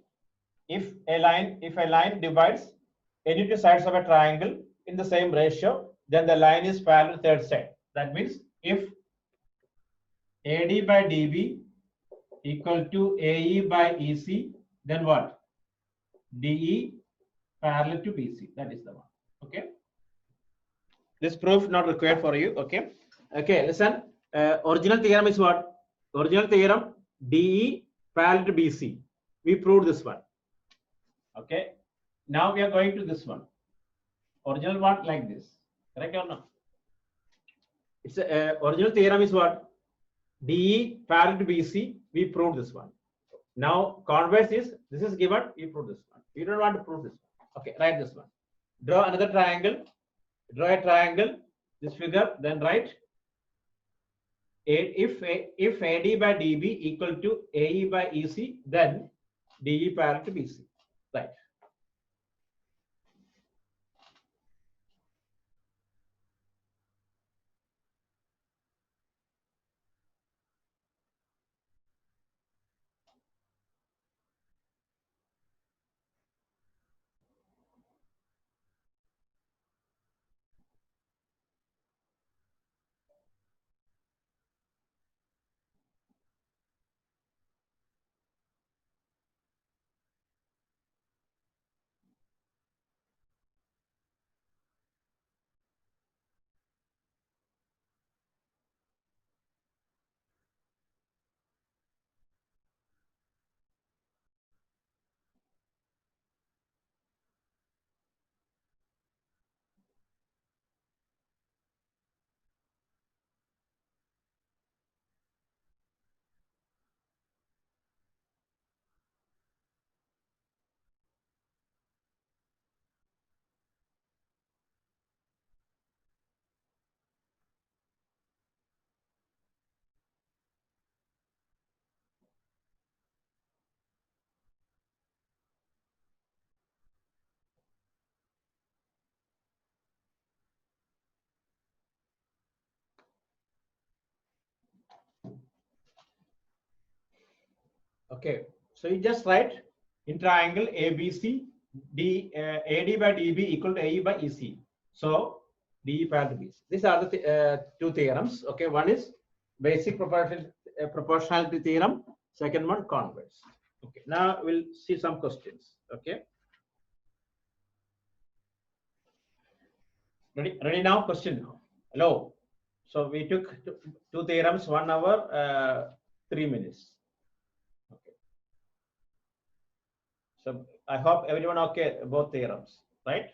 if a line divides any two sides of a triangle in the same ratio, then the line is parallel to the third side. That means if AD by DB equal to AE by EC, then what? DE parallel to BC. That is the one. Okay. This proof not required for you. Okay. Okay. Listen. Original theorem is what? Original theorem DE parallel to BC. We proved this one. Okay. Now we are going to this one. Original one like this. Correct or not? It's original theorem is what? DE parallel to BC. We proved this one. Now converse is this is given. We prove this one. We don't want to prove this one. Okay. Write this one. Draw another triangle. Draw a triangle. This figure. Then write if AD by DB equal to AE by EC, then DE parallel to BC. Right. Okay. So you just write in triangle ABC, AD by DB equal to AE by EC. So DE parallel to BC. These are the two theorems. Okay. One is basic proportionality theorem. Second one converse. Okay. Now we'll see some questions. Okay. Ready now? Question now. Hello. So we took two theorems, 1 hour, 3 minutes. Okay. So I hope everyone okay, both theorems, right?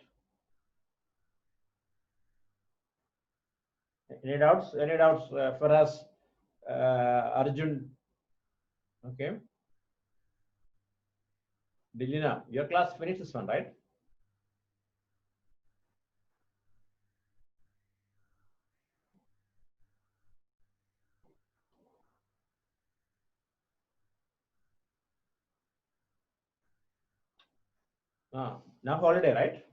Any doubts? Any doubts for us, Arjun? Okay. Dilina, your class finished this one, right? Now holiday, right?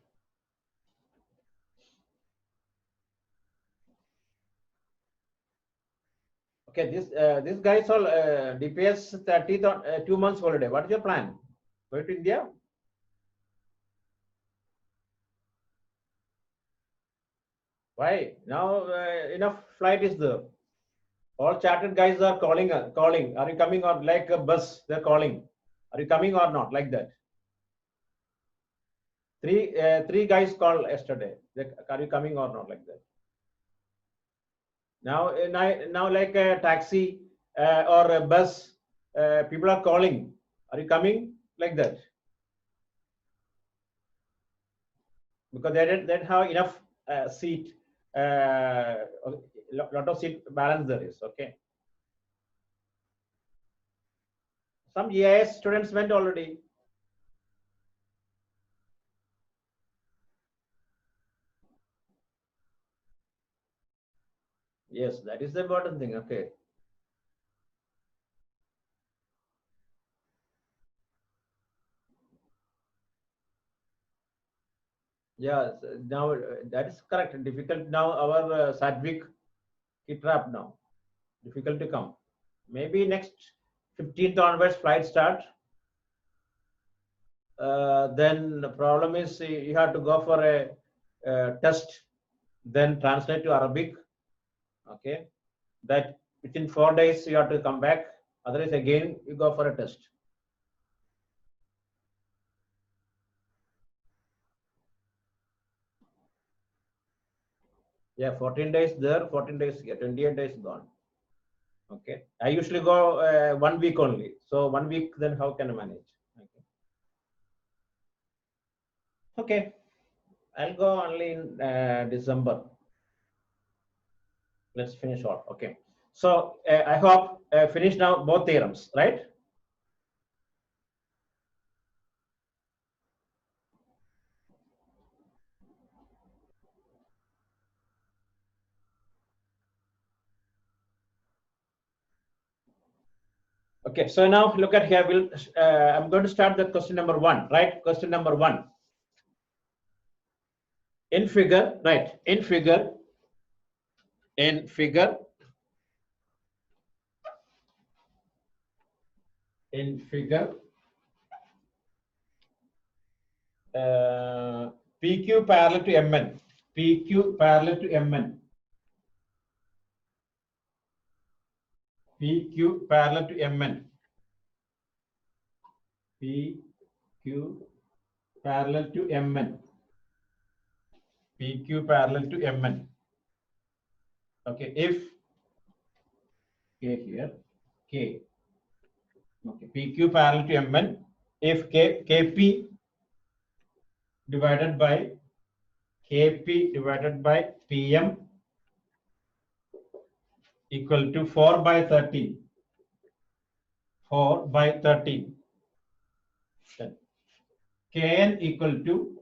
Okay, this guys all DPS 30th on 2 months holiday. What is your plan? Go to India? Why? Now enough flight is there. All chartered guys are calling. Calling. Are you coming or like a bus? They're calling. Are you coming or not? Like that. Three guys called yesterday. Are you coming or not? Like that. Now like a taxi or a bus, people are calling. Are you coming? Like that? Because they don't have enough seat. Lot of seat balance there is. Okay. Some GIS students went already. Yes, that is the important thing. Okay. Yeah, now that is correct. Difficult now. Our Sadvik hit trap now. Difficult to come. Maybe next 15th onwards flight start. Then the problem is you have to go for a test, then translate to Arabic. Okay, that within 4 days you have to come back. Otherwise, again you go for a test. Yeah, 14 days there, 14 days here, 28 days gone. Okay, I usually go 1 week only. So 1 week, then how can I manage? Okay, I'll go only in December. Let's finish all. Okay. So I hope finish now both theorems, right? Okay, so now look at here. I'm going to start the question number one, right? Question number one. In figure, right? In figure, in figure, in figure, PQ parallel to MN. PQ parallel to MN. PQ parallel to MN. PQ parallel to MN. PQ parallel to MN. Okay, if K here, K. Okay, PQ parallel to MN. If KP divided by Kp divided by Pm equal to 4 by 13. 4 by 13. Then Kn equal to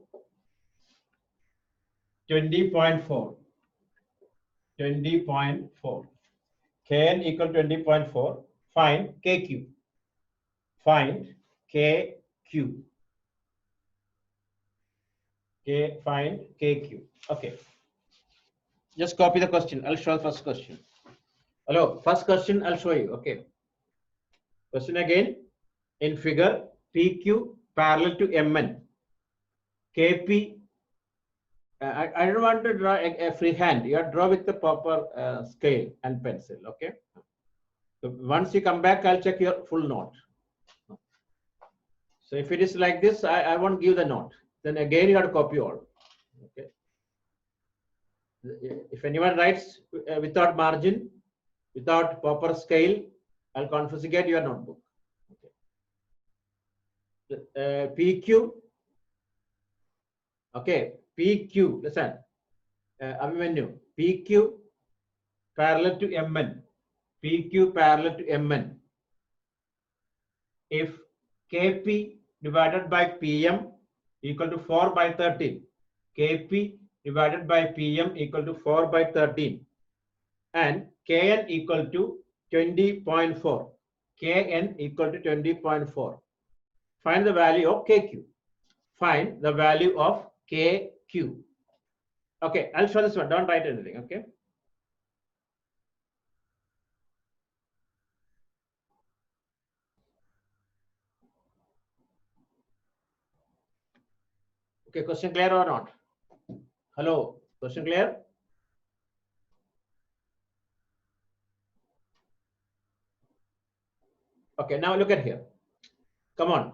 20.4. 20.4. Kn equal to 20.4. Find Kq. Find Kq. Find Kq. Okay. Just copy the question. I'll show the first question. Hello. First question I'll show you. Okay. Question again. In figure, PQ parallel to MN. Kp. I don't want to draw a free hand. You have to draw with the proper scale and pencil. Okay. So once you come back, I'll check your full note. So if it is like this, I won't give the note. Then again, you have to copy all. Okay. If anyone writes without margin, without proper scale, I'll confiscate your notebook. Okay. PQ. Okay. PQ. Listen. Abhimanyu. PQ parallel to MN. PQ parallel to MN. If Kp divided by Pm equal to 4 by 13. Kp divided by Pm equal to 4 by 13. And Kn equal to 20.4. Kn equal to 20.4. Find the value of Kq. Find the value of Kq. Okay, I'll show this one. Don't write anything. Okay. Okay, question clear or not? Hello, question clear? Okay, now look at here. Come on.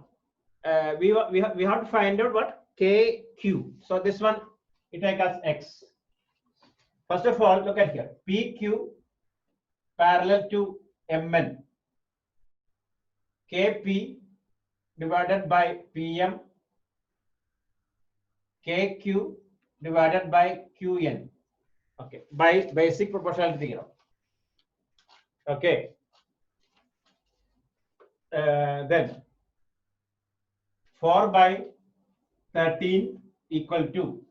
We have to find out what KQ. So this one, it take as X. First of all, look at here. PQ parallel to MN. Kp divided by Pm. KQ divided by Qn. Okay, by basic proportionality theorem. Okay. Then 4 by 13 equal to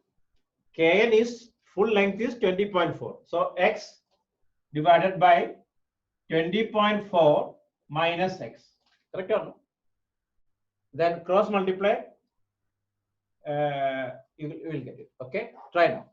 Kn is full length is 20.4. So X divided by 20.4 minus X. Correct or no? Then cross multiply. You will get it. Okay. Try now.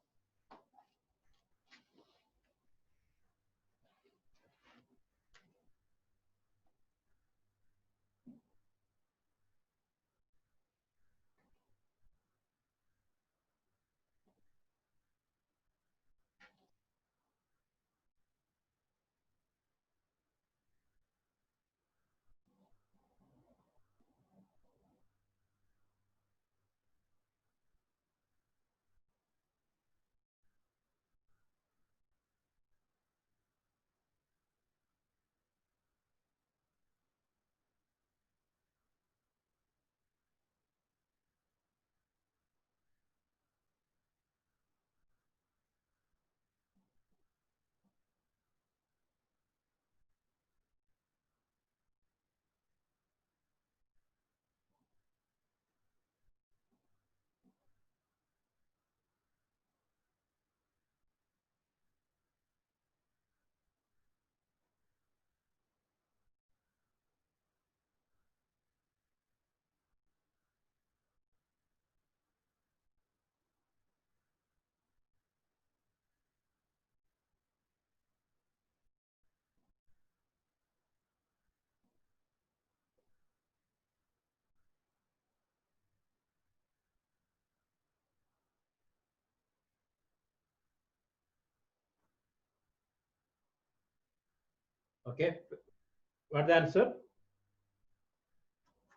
Okay, what's the answer?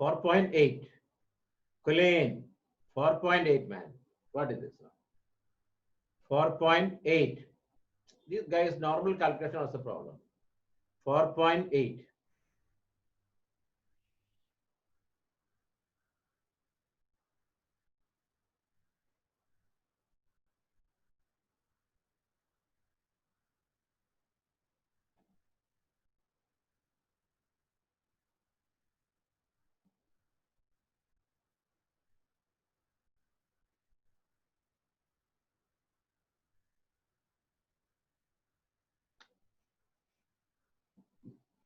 4.8. Colleen, 4.8 man. What is this? 4.8. This guy's normal calculation was the problem. 4.8.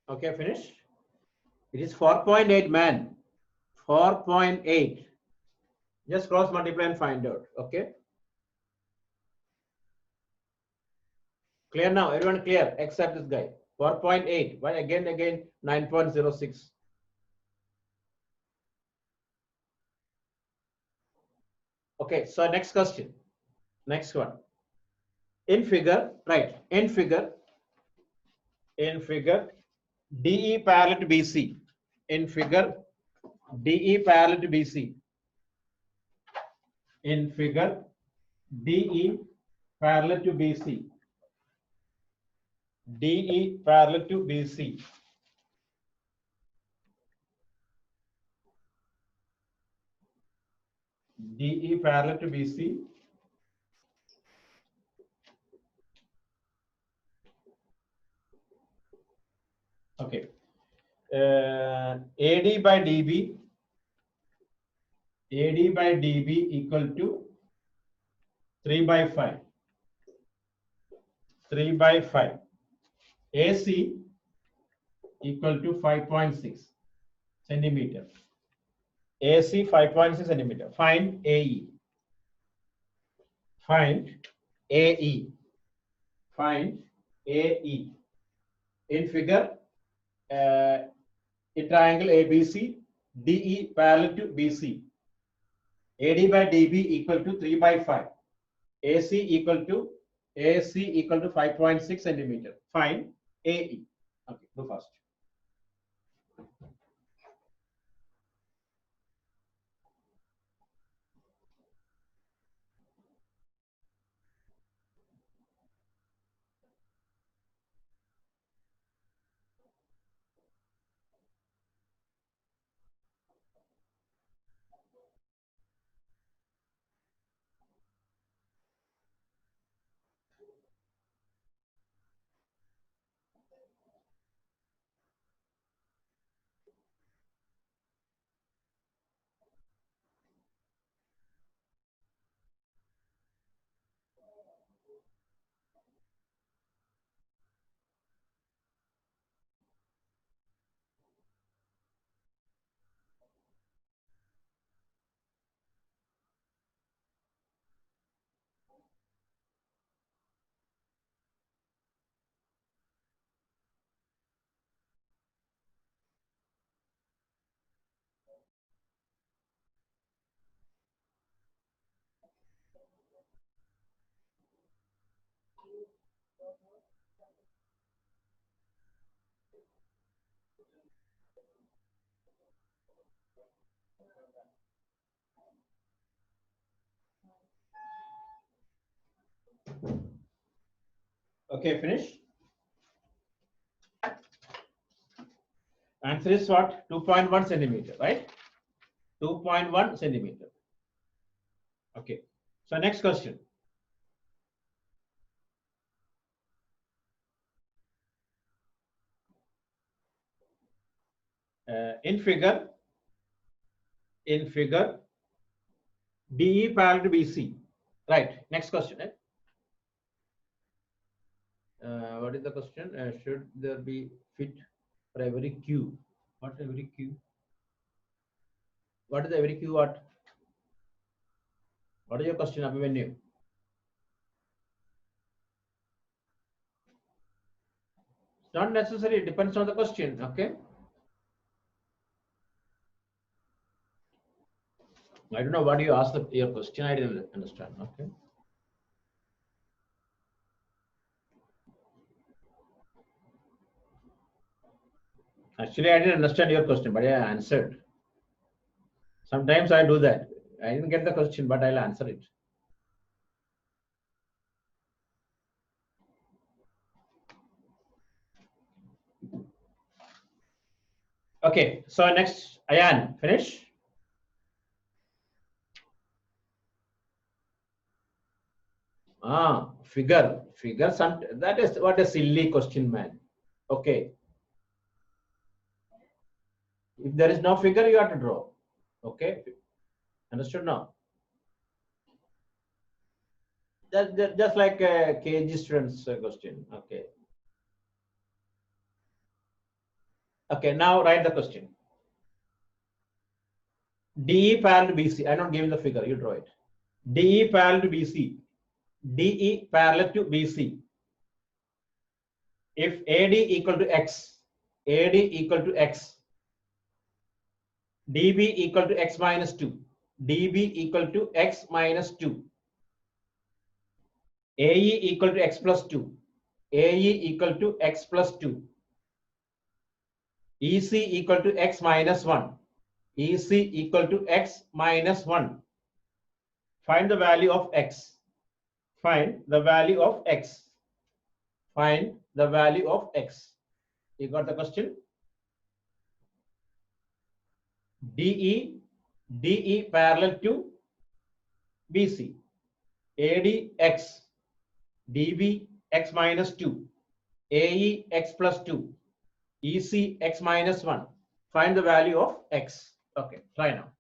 Okay, finish. It is 4.8 man. 4.8. Just cross multiply and find out. Okay. Clear now? Everyone clear except this guy. 4.8. Why again 9.06. Okay, so next question. Next one. In figure, right? In figure, DE parallel to BC. In figure, DE parallel to BC. In figure, DE parallel to BC. DE parallel to BC. DE parallel to BC. Okay. AD by DB. AD by DB equal to 3 by 5. 3 by 5. AC equal to 5.6 centimeter. AC 5.6 centimeter. Find AE. Find AE. Find AE. In figure, a triangle ABC, DE parallel to BC. AD by DB equal to 3 by 5. AC equal to 5.6 centimeter. Find AE. Okay, go first. Okay, finish. Answer is what? 2.1 centimeter, right? 2.1 centimeter. Okay. So next question. In figure, DE parallel to BC. Right. Next question. What is the question? Should there be fit for every Q? What every Q? What is every Q? What? What is your question, Abhimanyu? It's not necessary. It depends on the question. Okay. I don't know what you asked your question. I didn't understand. Okay. Actually, I didn't understand your question, but I answered. Sometimes I do that. I didn't get the question, but I'll answer it. Okay, so next, Ayan, finish. Figure. Some that is what a silly question, man. Okay, if there is no figure, you have to draw. Okay, understood now? Just like a KG student's question. Okay. Okay, now write the question. DE parallel to BC. I'm not giving the figure. You draw it. DE parallel to BC. DE parallel to BC. If AD equal to X, AD equal to X, DB equal to X minus 2, DB equal to X minus 2, AE equal to X plus 2, AE equal to X plus 2, EC equal to X minus 1, EC equal to X minus 1. Find the value of X. Find the value of X. Find the value of X. You got the question? DE parallel to BC. AD X. DB X minus 2. AE X plus 2. EC X minus 1. Find the value of X. Okay, try now.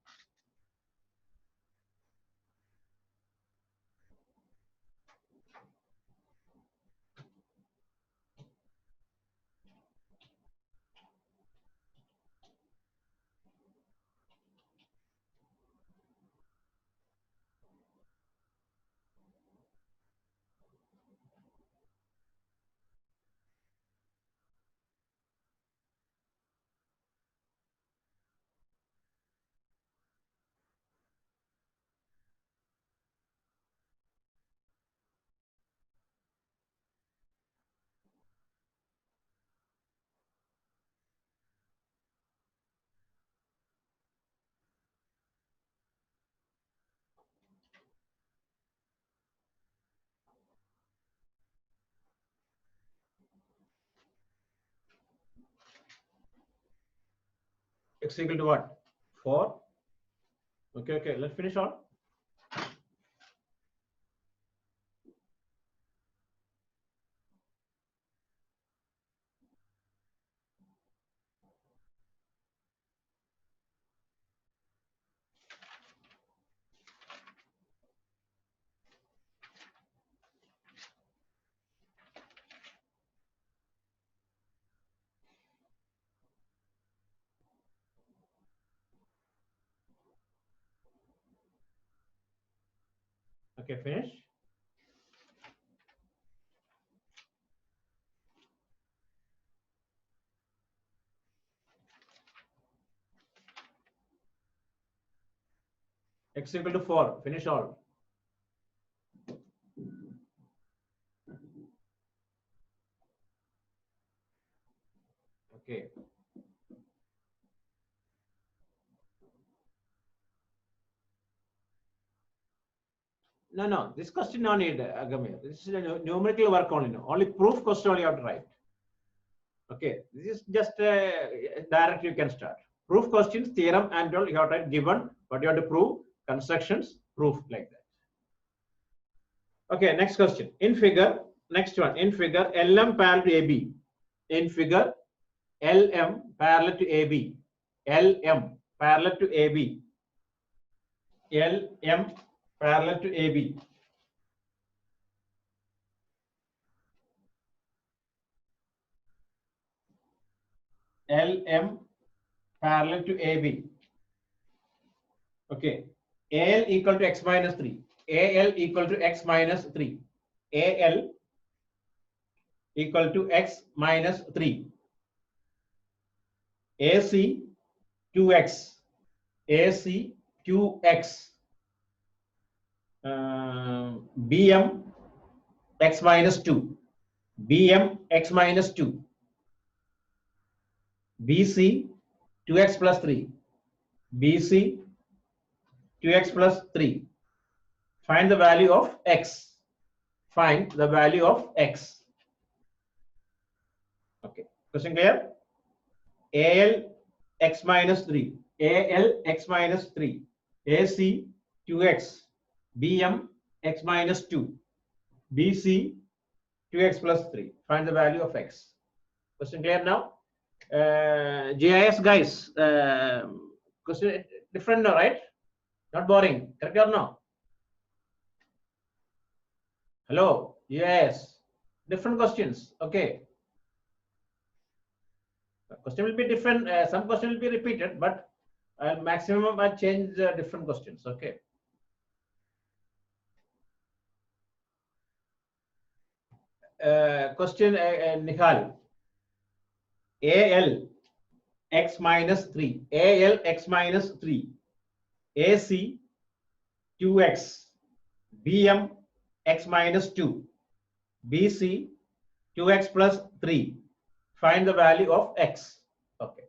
X equal to what? 4. Okay, let's finish on. Okay, finish. X equal to 4. Finish all. Okay. No. This question no need, Agamir. This is a numerical work only. No. Only proof question only you have to write. Okay. This is just direct you can start. Proof questions, theorem, and all you have to write given, but you have to prove constructions, proof like that. Okay. Next question. In figure, next one. In figure, LM parallel to AB. In figure, LM parallel to AB. LM parallel to AB. LM parallel to AB. LM parallel to AB. Okay. AL equal to X minus 3. AL equal to X minus 3. AL equal to X minus 3. AC 2X. AC 2X. BM X minus 2. BM X minus 2. BC 2x plus 3. BC 2x plus 3. Find the value of x. Find the value of x. Okay. Question clear? AL x minus 3. AL x minus 3. AC 2x. BM x minus 2. BC 2x plus 3. Find the value of x. Question clear now? GIS guys, question different now, right? Not boring. Correct or no? Hello? Yes. Different questions. Okay. Question will be different. Some question will be repeated, but maximum I change different questions. Okay. Question Nihal. AL x minus 3. AL x minus 3. AC 2x. BM x minus 2. BC 2x plus 3. Find the value of x. Okay.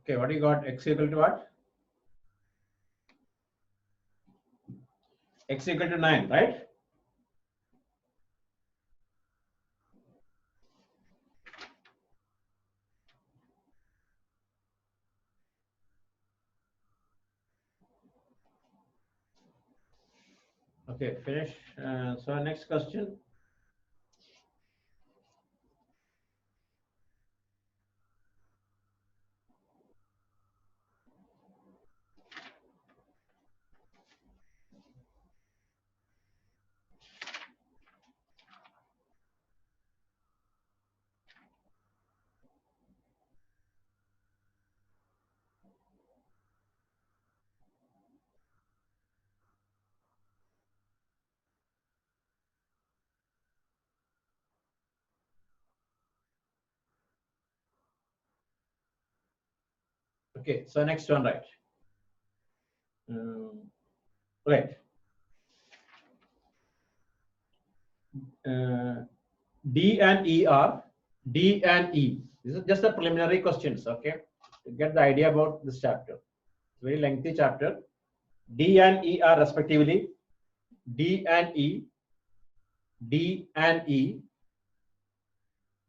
Okay, what do you got? X equal to what? X equal to 9, right? Okay, finish. So next question. Okay, so next one, right? Right. D and E are D and E. This is just a preliminary questions, okay? To get the idea about this chapter. It's a very lengthy chapter. D and E are respectively D and E, D and E,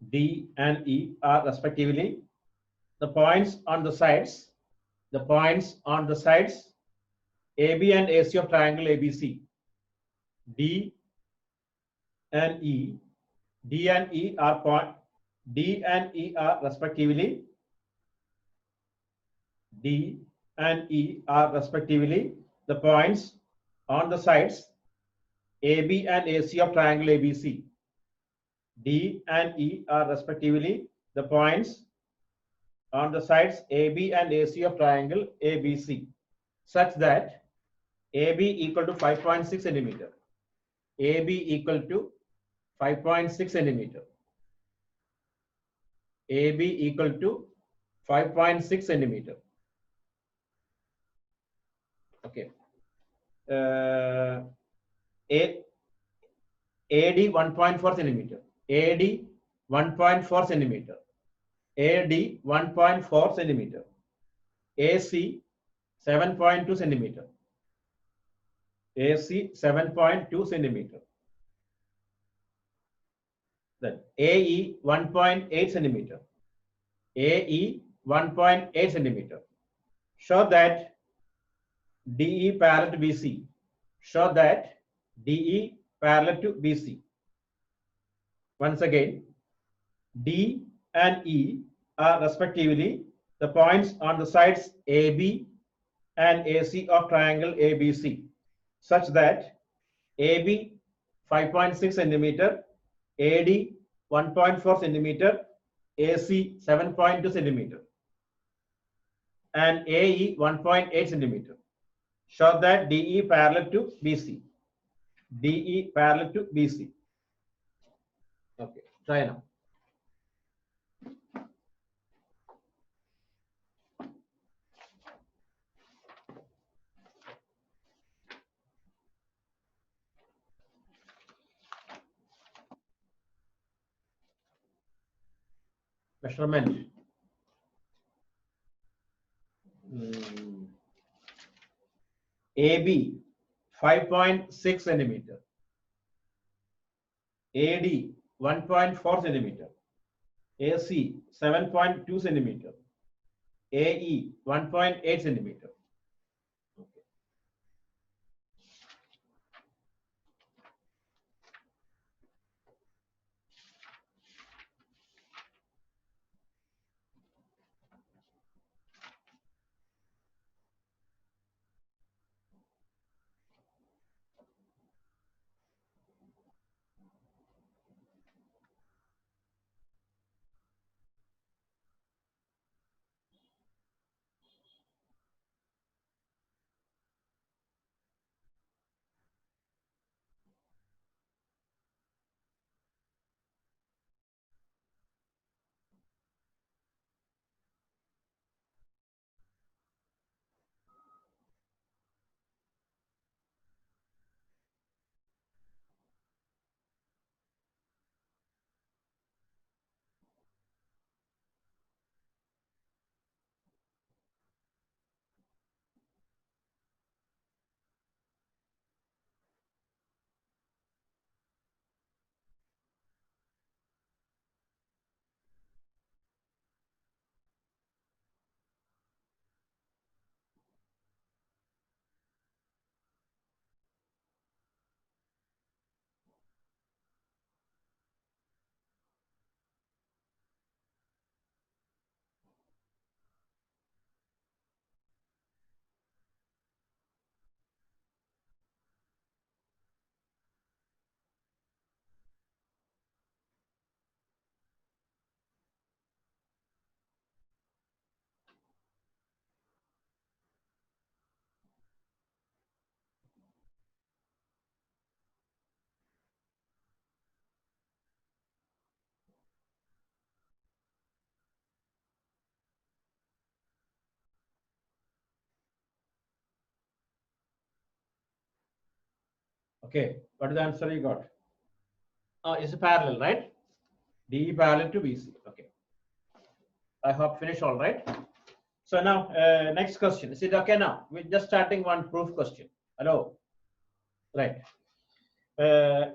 D and E are respectively the points on the sides, AB and AC of triangle ABC. D and E, D and E are point, D and E are respectively, D and E are respectively the points on the sides AB and AC of triangle ABC. D and E are respectively the points on the sides AB and AC of triangle ABC, such that AB equal to 5.6 centimeter, AB equal to 5.6 centimeter, AB equal to 5.6 centimeter. Okay. A, AD 1.4 centimeter, AD 1.4 centimeter, AD 1.4 centimeter, AC 7.2 centimeter, AC 7.2 centimeter. Then AE 1.8 centimeter, AE 1.8 centimeter. Show that DE parallel to BC. Show that DE parallel to BC. Once again, D and E are respectively the points on the sides AB and AC of triangle ABC, such that AB 5.6 centimeter, AD 1.4 centimeter, AC 7.2 centimeter, and AE 1.8 centimeter. Show that DE parallel to BC. DE parallel to BC. Okay, try now. Measurement. AB 5.6 centimeter, AD 1.4 centimeter, AC 7.2 centimeter, AE 1.8 centimeter. Okay. Okay, what is the answer you got? It's a parallel, right? DE parallel to BC. Okay. I hope finish all right. So now, next question. Is it okay now? We're just starting one proof question. Hello. Right.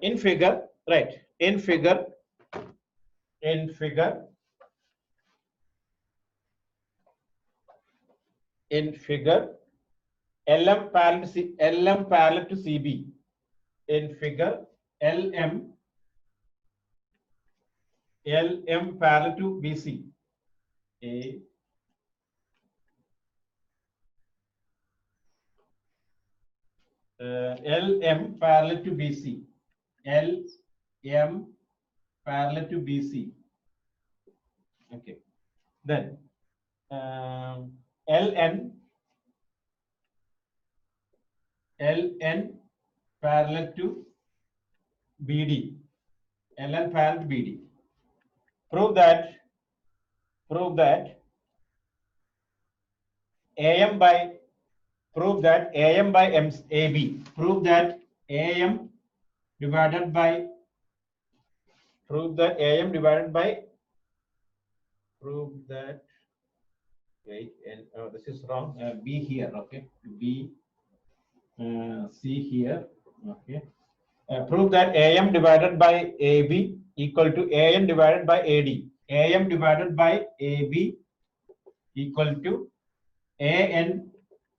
In figure, right? In figure, in figure, in figure, LM parallel to CB. In figure, LM parallel to BC. LM parallel to BC. LM parallel to BC. Okay. Then LN parallel to BD. LN parallel to BD. Prove that AM by AB. Prove that AM divided by prove that wait, and this is wrong. B here, okay. B C here, okay. Prove that AM divided by AB equal to AN divided by AD. AM divided by AB equal to AN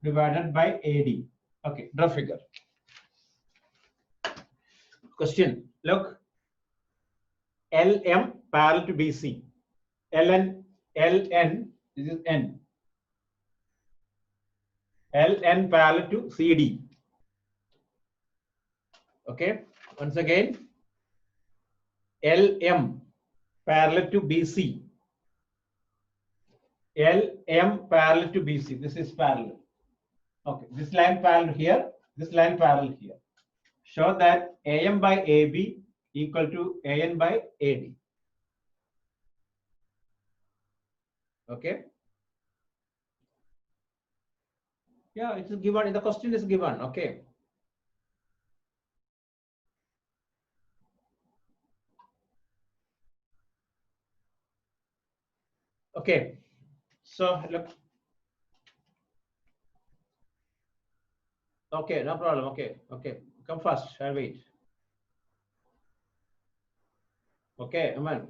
divided by AD. Okay, draw figure. Question. Look, LM parallel to BC. LN, this is N. LN parallel to CD. Okay, once again, LM parallel to BC. LM parallel to BC. This is parallel. Okay, this line parallel here, this line parallel here. Show that AM by AB equal to AN by AD. Okay. Yeah, it is given. The question is given. Okay. Okay. So look. Okay, no problem. Okay, okay. Come first. I'll wait. Okay, Aman.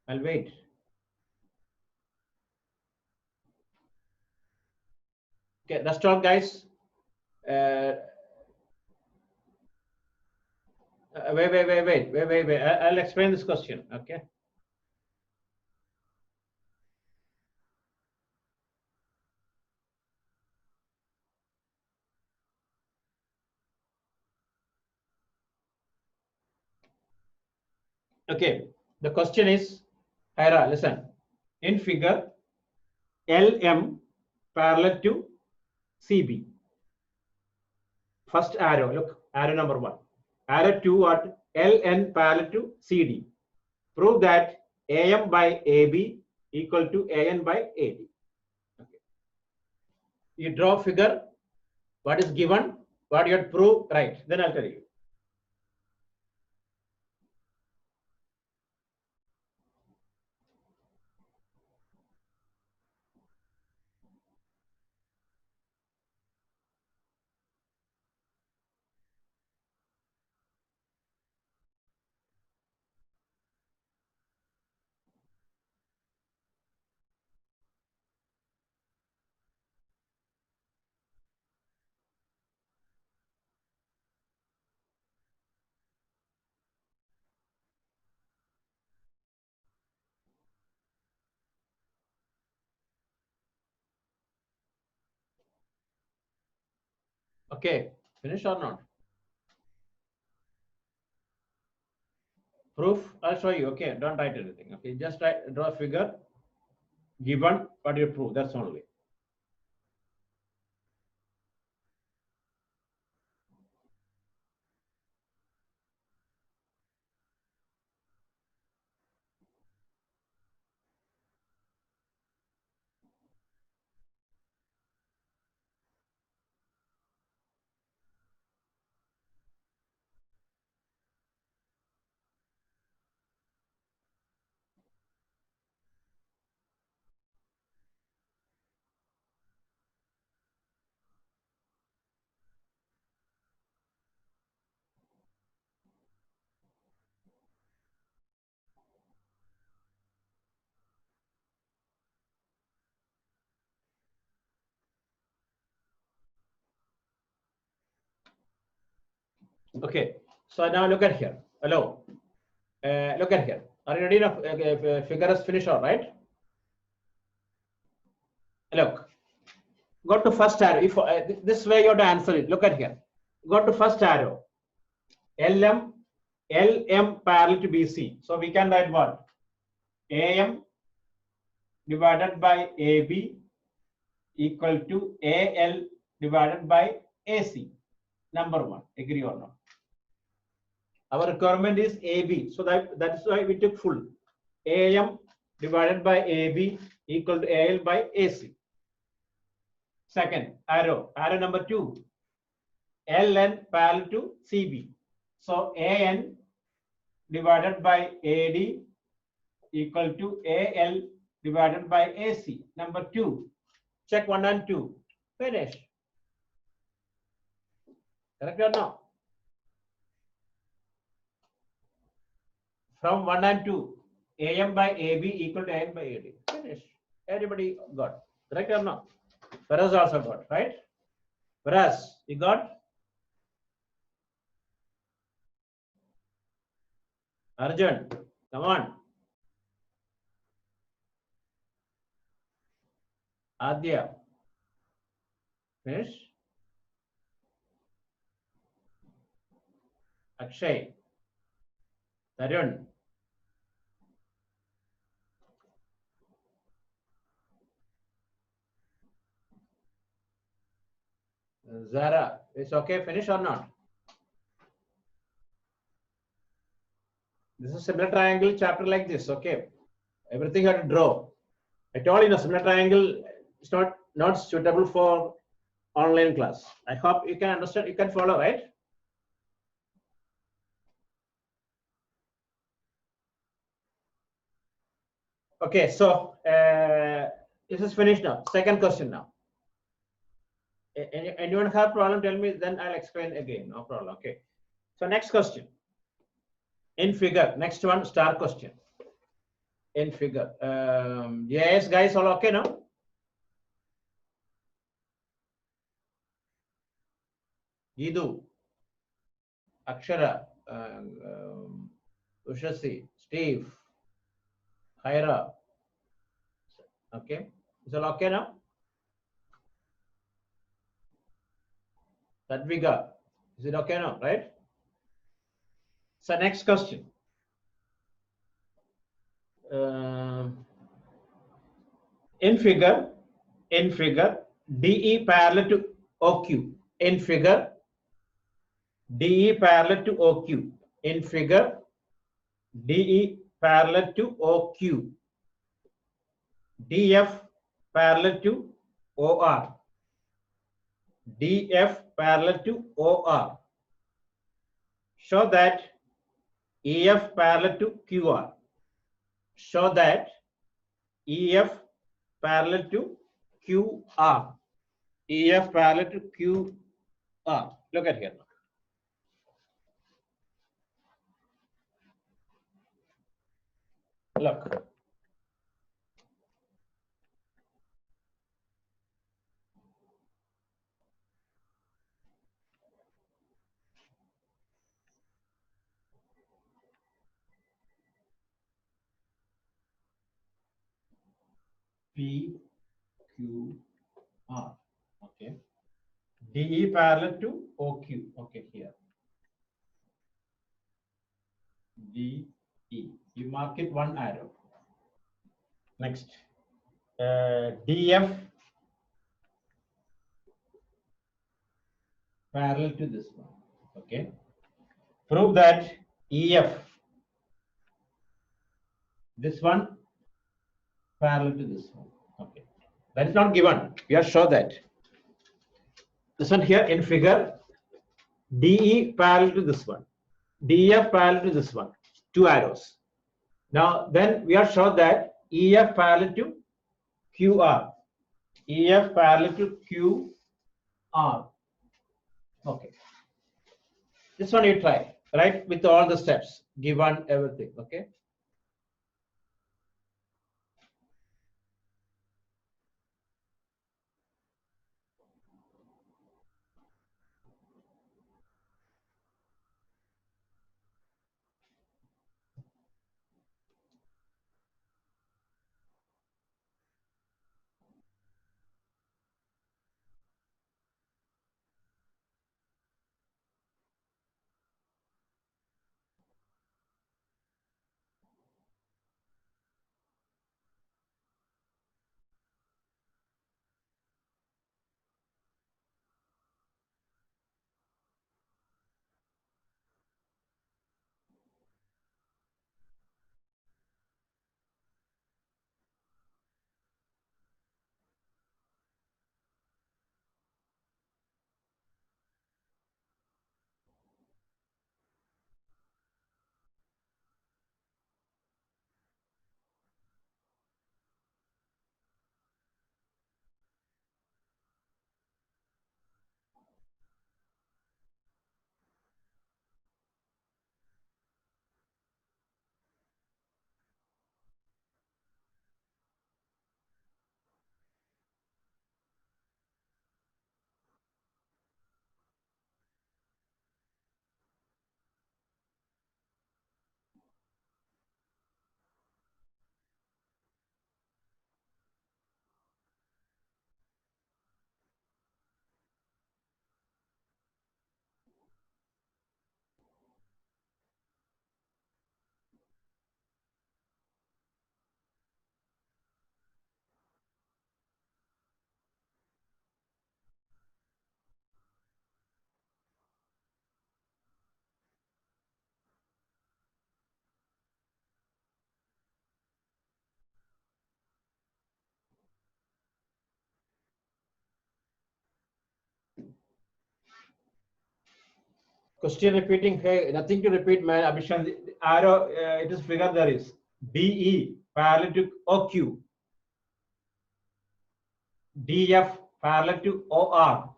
I'll wait. Okay, that's all, guys. Wait. I'll explain this question. Okay. Okay. The question is, Hira, listen. In figure, LM parallel to CB. First arrow, look, arrow number 1. Arrow 2 at LN parallel to CD. Prove that AM by AB equal to AN by AD. Okay. You draw figure, what is given, what you have to prove, right? Then I'll tell you. Okay, finish or not? Proof, I'll show you. Okay, don't write anything. Okay, just draw a figure, given what you prove. That's only. Okay, so now look at here. Hello. Look at here. Are you ready enough? Figure is finished, all right? Look, go to first arrow. If this way you have to answer it. Look at here. Go to first arrow. LM LM parallel to BC. So we can write what? AM divided by AB equal to AL divided by AC. Number one, agree or not? Our requirement is AB, so that's why we took full. AM divided by AB equal to AL by AC. Second, arrow number 2, LN parallel to CB. So AN divided by AD equal to AL divided by AC. Number 2, check 1 and 2. Finish. Correct or no? From 1 and 2, AM by AB equal to AN by AD. Finish. Everybody got. Correct or no? Whereas also got, right? Whereas you got? Arjun, come on. Adya. Finish. Akshay. Tarun. Zara. It's okay, finish or not? This is similar triangle chapter like this, okay? Everything you have to draw. I told you, similar triangle is not suitable for online class. I hope you can understand, you can follow, right? Okay, so this is finished now. Second question now. Anyone have problem? Tell me, then I'll explain again. No problem. Okay. So next question. In figure, next one, star question. In figure. Yes, guys, all okay now? Gidu, Akshara, Ushasi, Steve, Hyra. Okay. Is all okay now? Tadviga, is it okay now, right? So next question. In figure, DE parallel to OQ. In figure, DE parallel to OQ. In figure, DE parallel to OQ. DF parallel to OR. DF parallel to OR. Show that EF parallel to QR. Show that EF parallel to QR. EF parallel to QR. Look at here. Look. P, Q, R. Okay. DE parallel to OQ. Okay, here. DE. You mark it one arrow. Next. DF parallel to this one. Okay. Prove that EF, this one parallel to this one. Okay. That is not given. We are sure that. This one here in figure, DE parallel to this one. DF parallel to this one. Two arrows. Now, then we are sure that EF parallel to QR. EF parallel to QR. Okay. This one you try, right? With all the steps given, everything. Okay. Question repeating. Hey, nothing to repeat, man. Abhishan, arrow, it is figure there is. DE parallel to OQ. DF parallel to OR.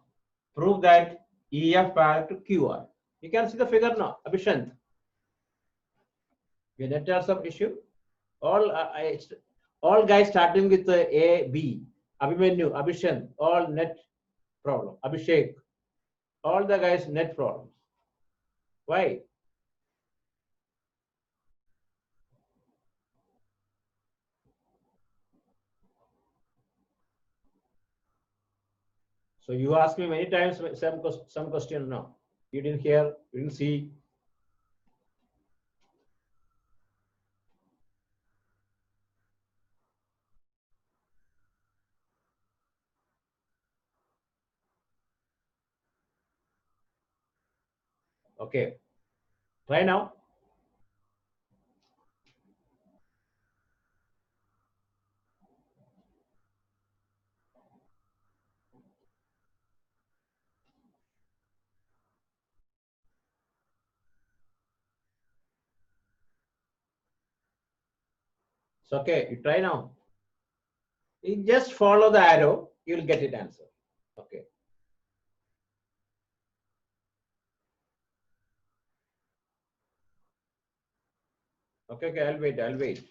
Prove that EF parallel to QR. You can see the figure now, Abhishant. Your net has some issue. All guys starting with A, B. Abhimanyu, Abhishant, all net problem. Abhishek, all the guys net problems. Why? So you asked me many times some question. No, you didn't hear, you didn't see. Okay, try now. It's okay. You try now. You just follow the arrow. You'll get it answer. Okay. Okay. Okay. I'll wait. I'll wait.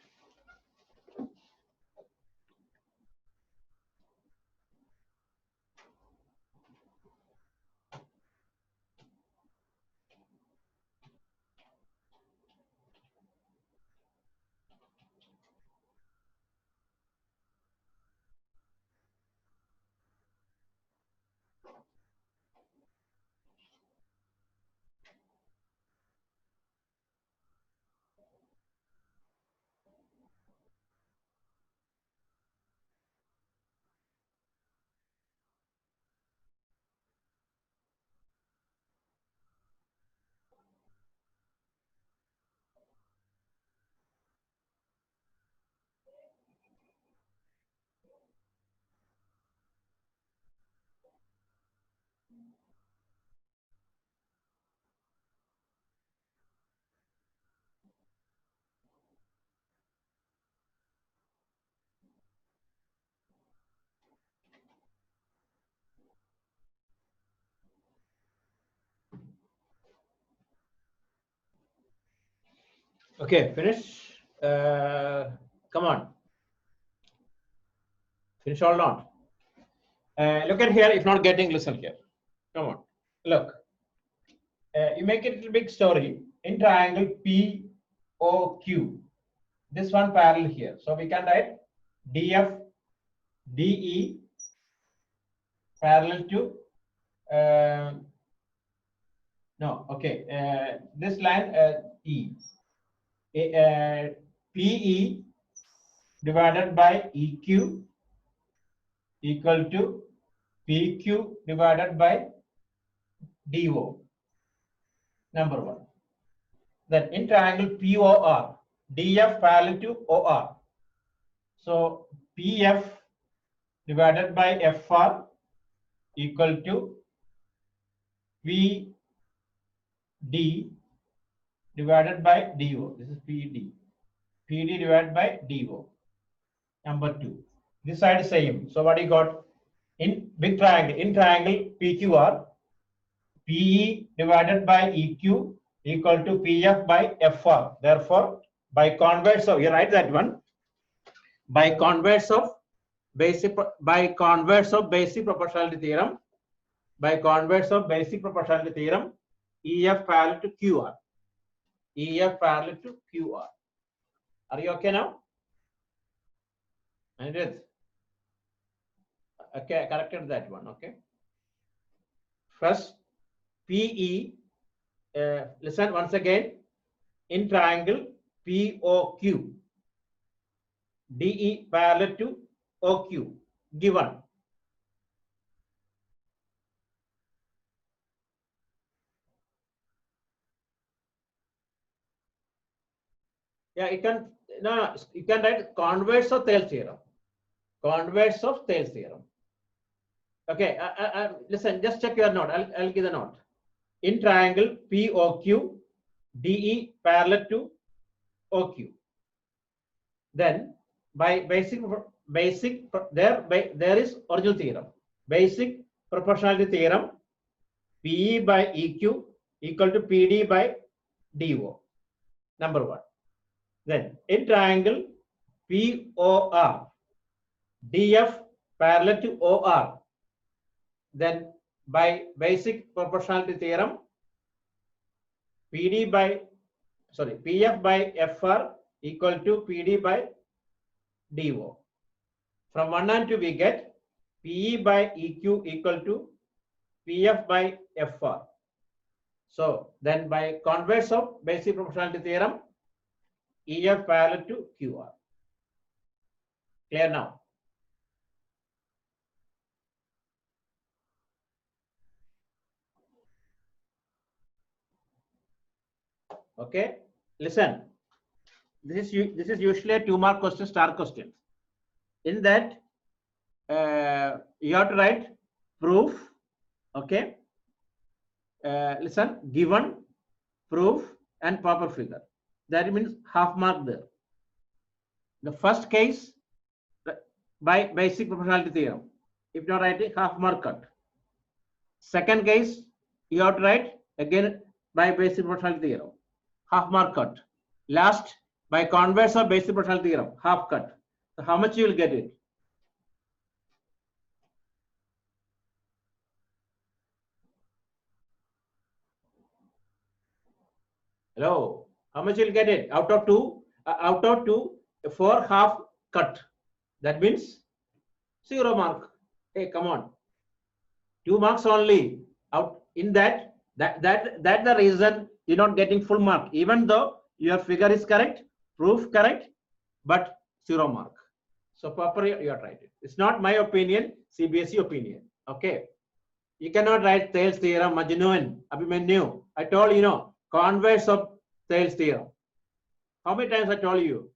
Okay. Finish. Come on. Finish or not? Look at here. If not getting, listen here. Come on. Look. You make it a big story. In triangle POQ. This one parallel here. So we can write DF DE parallel to no, okay, this line E. PE divided by EQ equal to PQ divided by DO. Number one. Then in triangle POR, DF parallel to OR. So PF divided by FR equal to PD divided by DO. This is PD. PD divided by DO. Number two. This side is same. So what you got? In big triangle, in triangle PQR, PE divided by EQ equal to PF by FR. Therefore, by converse of, you write that one. By converse of basic proportionality theorem, EF parallel to QR. EF parallel to QR. Are you okay now? And it is. Okay, I corrected that one. Okay. First, PE. Listen once again. In triangle POQ, DE parallel to OQ. Given. Yeah, it can. No, you can write converse of Thales theorem. Converse of Thales theorem. Okay, listen, just check your note. I'll give the note. in triangle POQ, DE parallel to OQ. Then by there is original theorem, basic proportionality theorem, PE by EQ equal to PD by DO. Number one. Then in triangle POR, DF parallel to OR. Then by basic proportionality theorem, PF by FR equal to PD by DO. From 1 and 2 we get PE by EQ equal to PF by FR. So then by converse of basic proportionality theorem, EF parallel to QR. Clear now? Okay. Listen. This is usually a 2-mark question, star question. In that, you have to write proof. Okay. Listen, given, proof, and proper figure. That means half mark there. The first case by basic proportionality theorem. If you write it, half mark cut. Second case, you have to write again by basic proportionality theorem, half mark cut. Last, by converse of basic proportionality theorem, half cut. So how much you will get it? Hello, how much you will get it? Out of two, 4 half cut. That means 0 mark. Hey, come on. 2 marks only. Out in that the reason you're not getting full mark, even though your figure is correct, proof correct, but 0 mark. So properly you have tried it. It's not my opinion, CBSE opinion. Okay. You cannot write Thales theorem, Majnun, Abhimanyu. I told you, converse of Thales theorem. How many times I told you?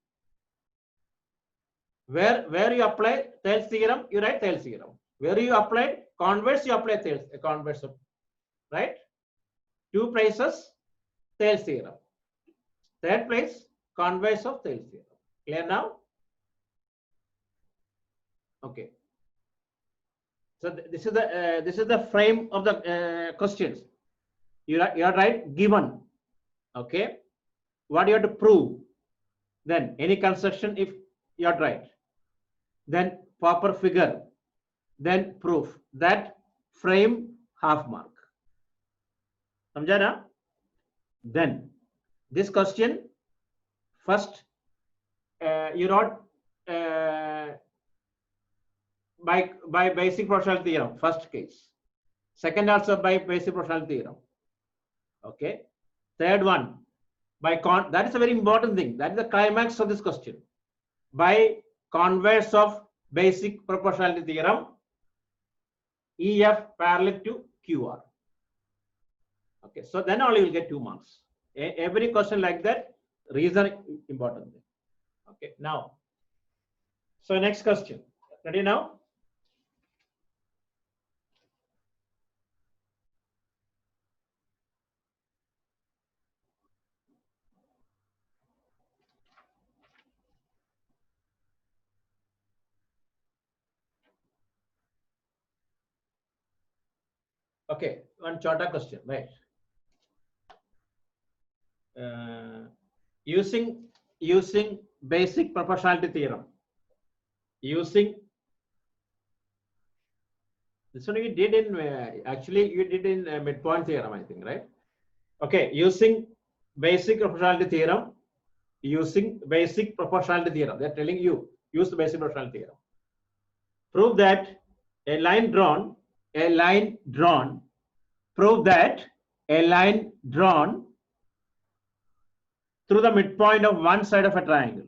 Where you apply Thales theorem, you write Thales theorem. Where you apply converse, you apply Thales converse of, right? 2 places, Thales theorem. 3rd place, converse of Thales theorem. Clear now? Okay. So this is the frame of the questions. You are right, given. Okay. What you have to prove? Then any construction if you are right. Then proper figure. Then proof. That frame half mark. Samjha na? Then this question first you wrote by basic proportionality theorem, first case. Second also by basic proportionality theorem. Okay. Third one by that is a very important thing. That is the climax of this question. By converse of basic proportionality theorem, EF parallel to QR. Okay, so then only you will get 2 marks. Every question like that, reason important thing. Okay, now, so next question. Ready now? Okay, one shorter question, right? Using basic proportionality theorem, using this one you did in actually you did in midpoint theorem, I think, right? Okay, using basic proportionality theorem, they're telling you use the basic proportionality theorem. Prove that a line drawn, prove that a line drawn through the midpoint of one side of a triangle,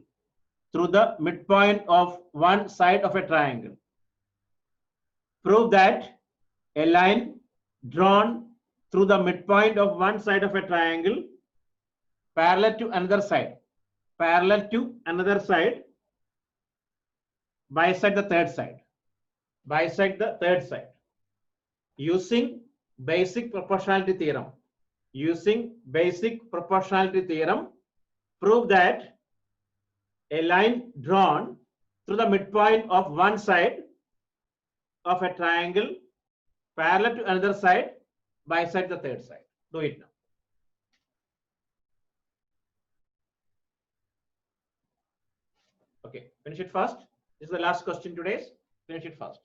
through the midpoint of one side of a triangle. Prove that a line drawn through the midpoint of one side of a triangle parallel to another side, bisect the third side, using basic proportionality theorem. using basic proportionality theorem, prove that a line drawn through the midpoint of one side of a triangle parallel to another side bisect the third side. Do it now. Okay, finish it first. This is the last question today. Finish it first.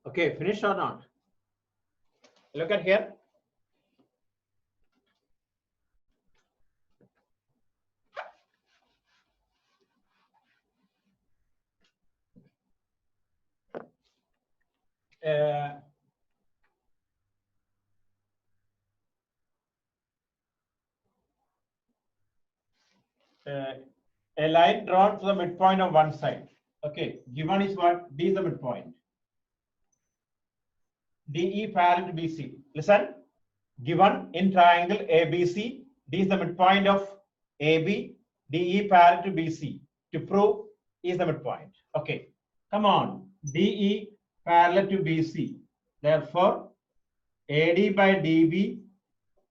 Okay, finish or not? Look at here. Uh, a line drawn to the midpoint of one side. Okay, given is what? D is the midpoint. DE parallel to BC. Listen, given in triangle ABC, D is the midpoint of AB, DE parallel to BC. To prove is the midpoint. Okay, come on. DE parallel to BC. Therefore, AD by DB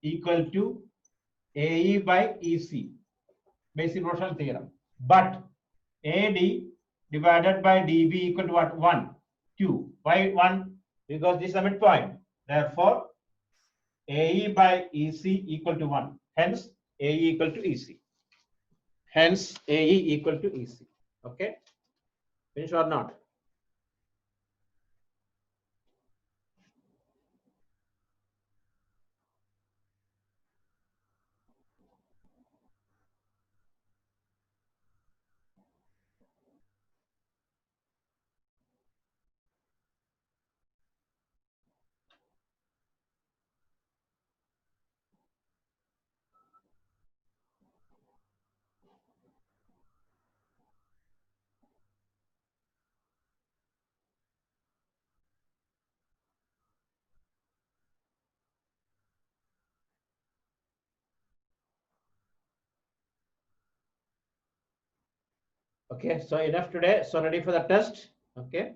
equal to AE by EC. Basic proportional theorem. But AD divided by DB equal to what? 1, 2. Why 1? Because this is the midpoint. Therefore, AE by EC equal to 1. Hence, AE equal to EC. Hence, AE equal to EC. Okay? Finish or not? Okay, so enough today. So ready for the test. Okay.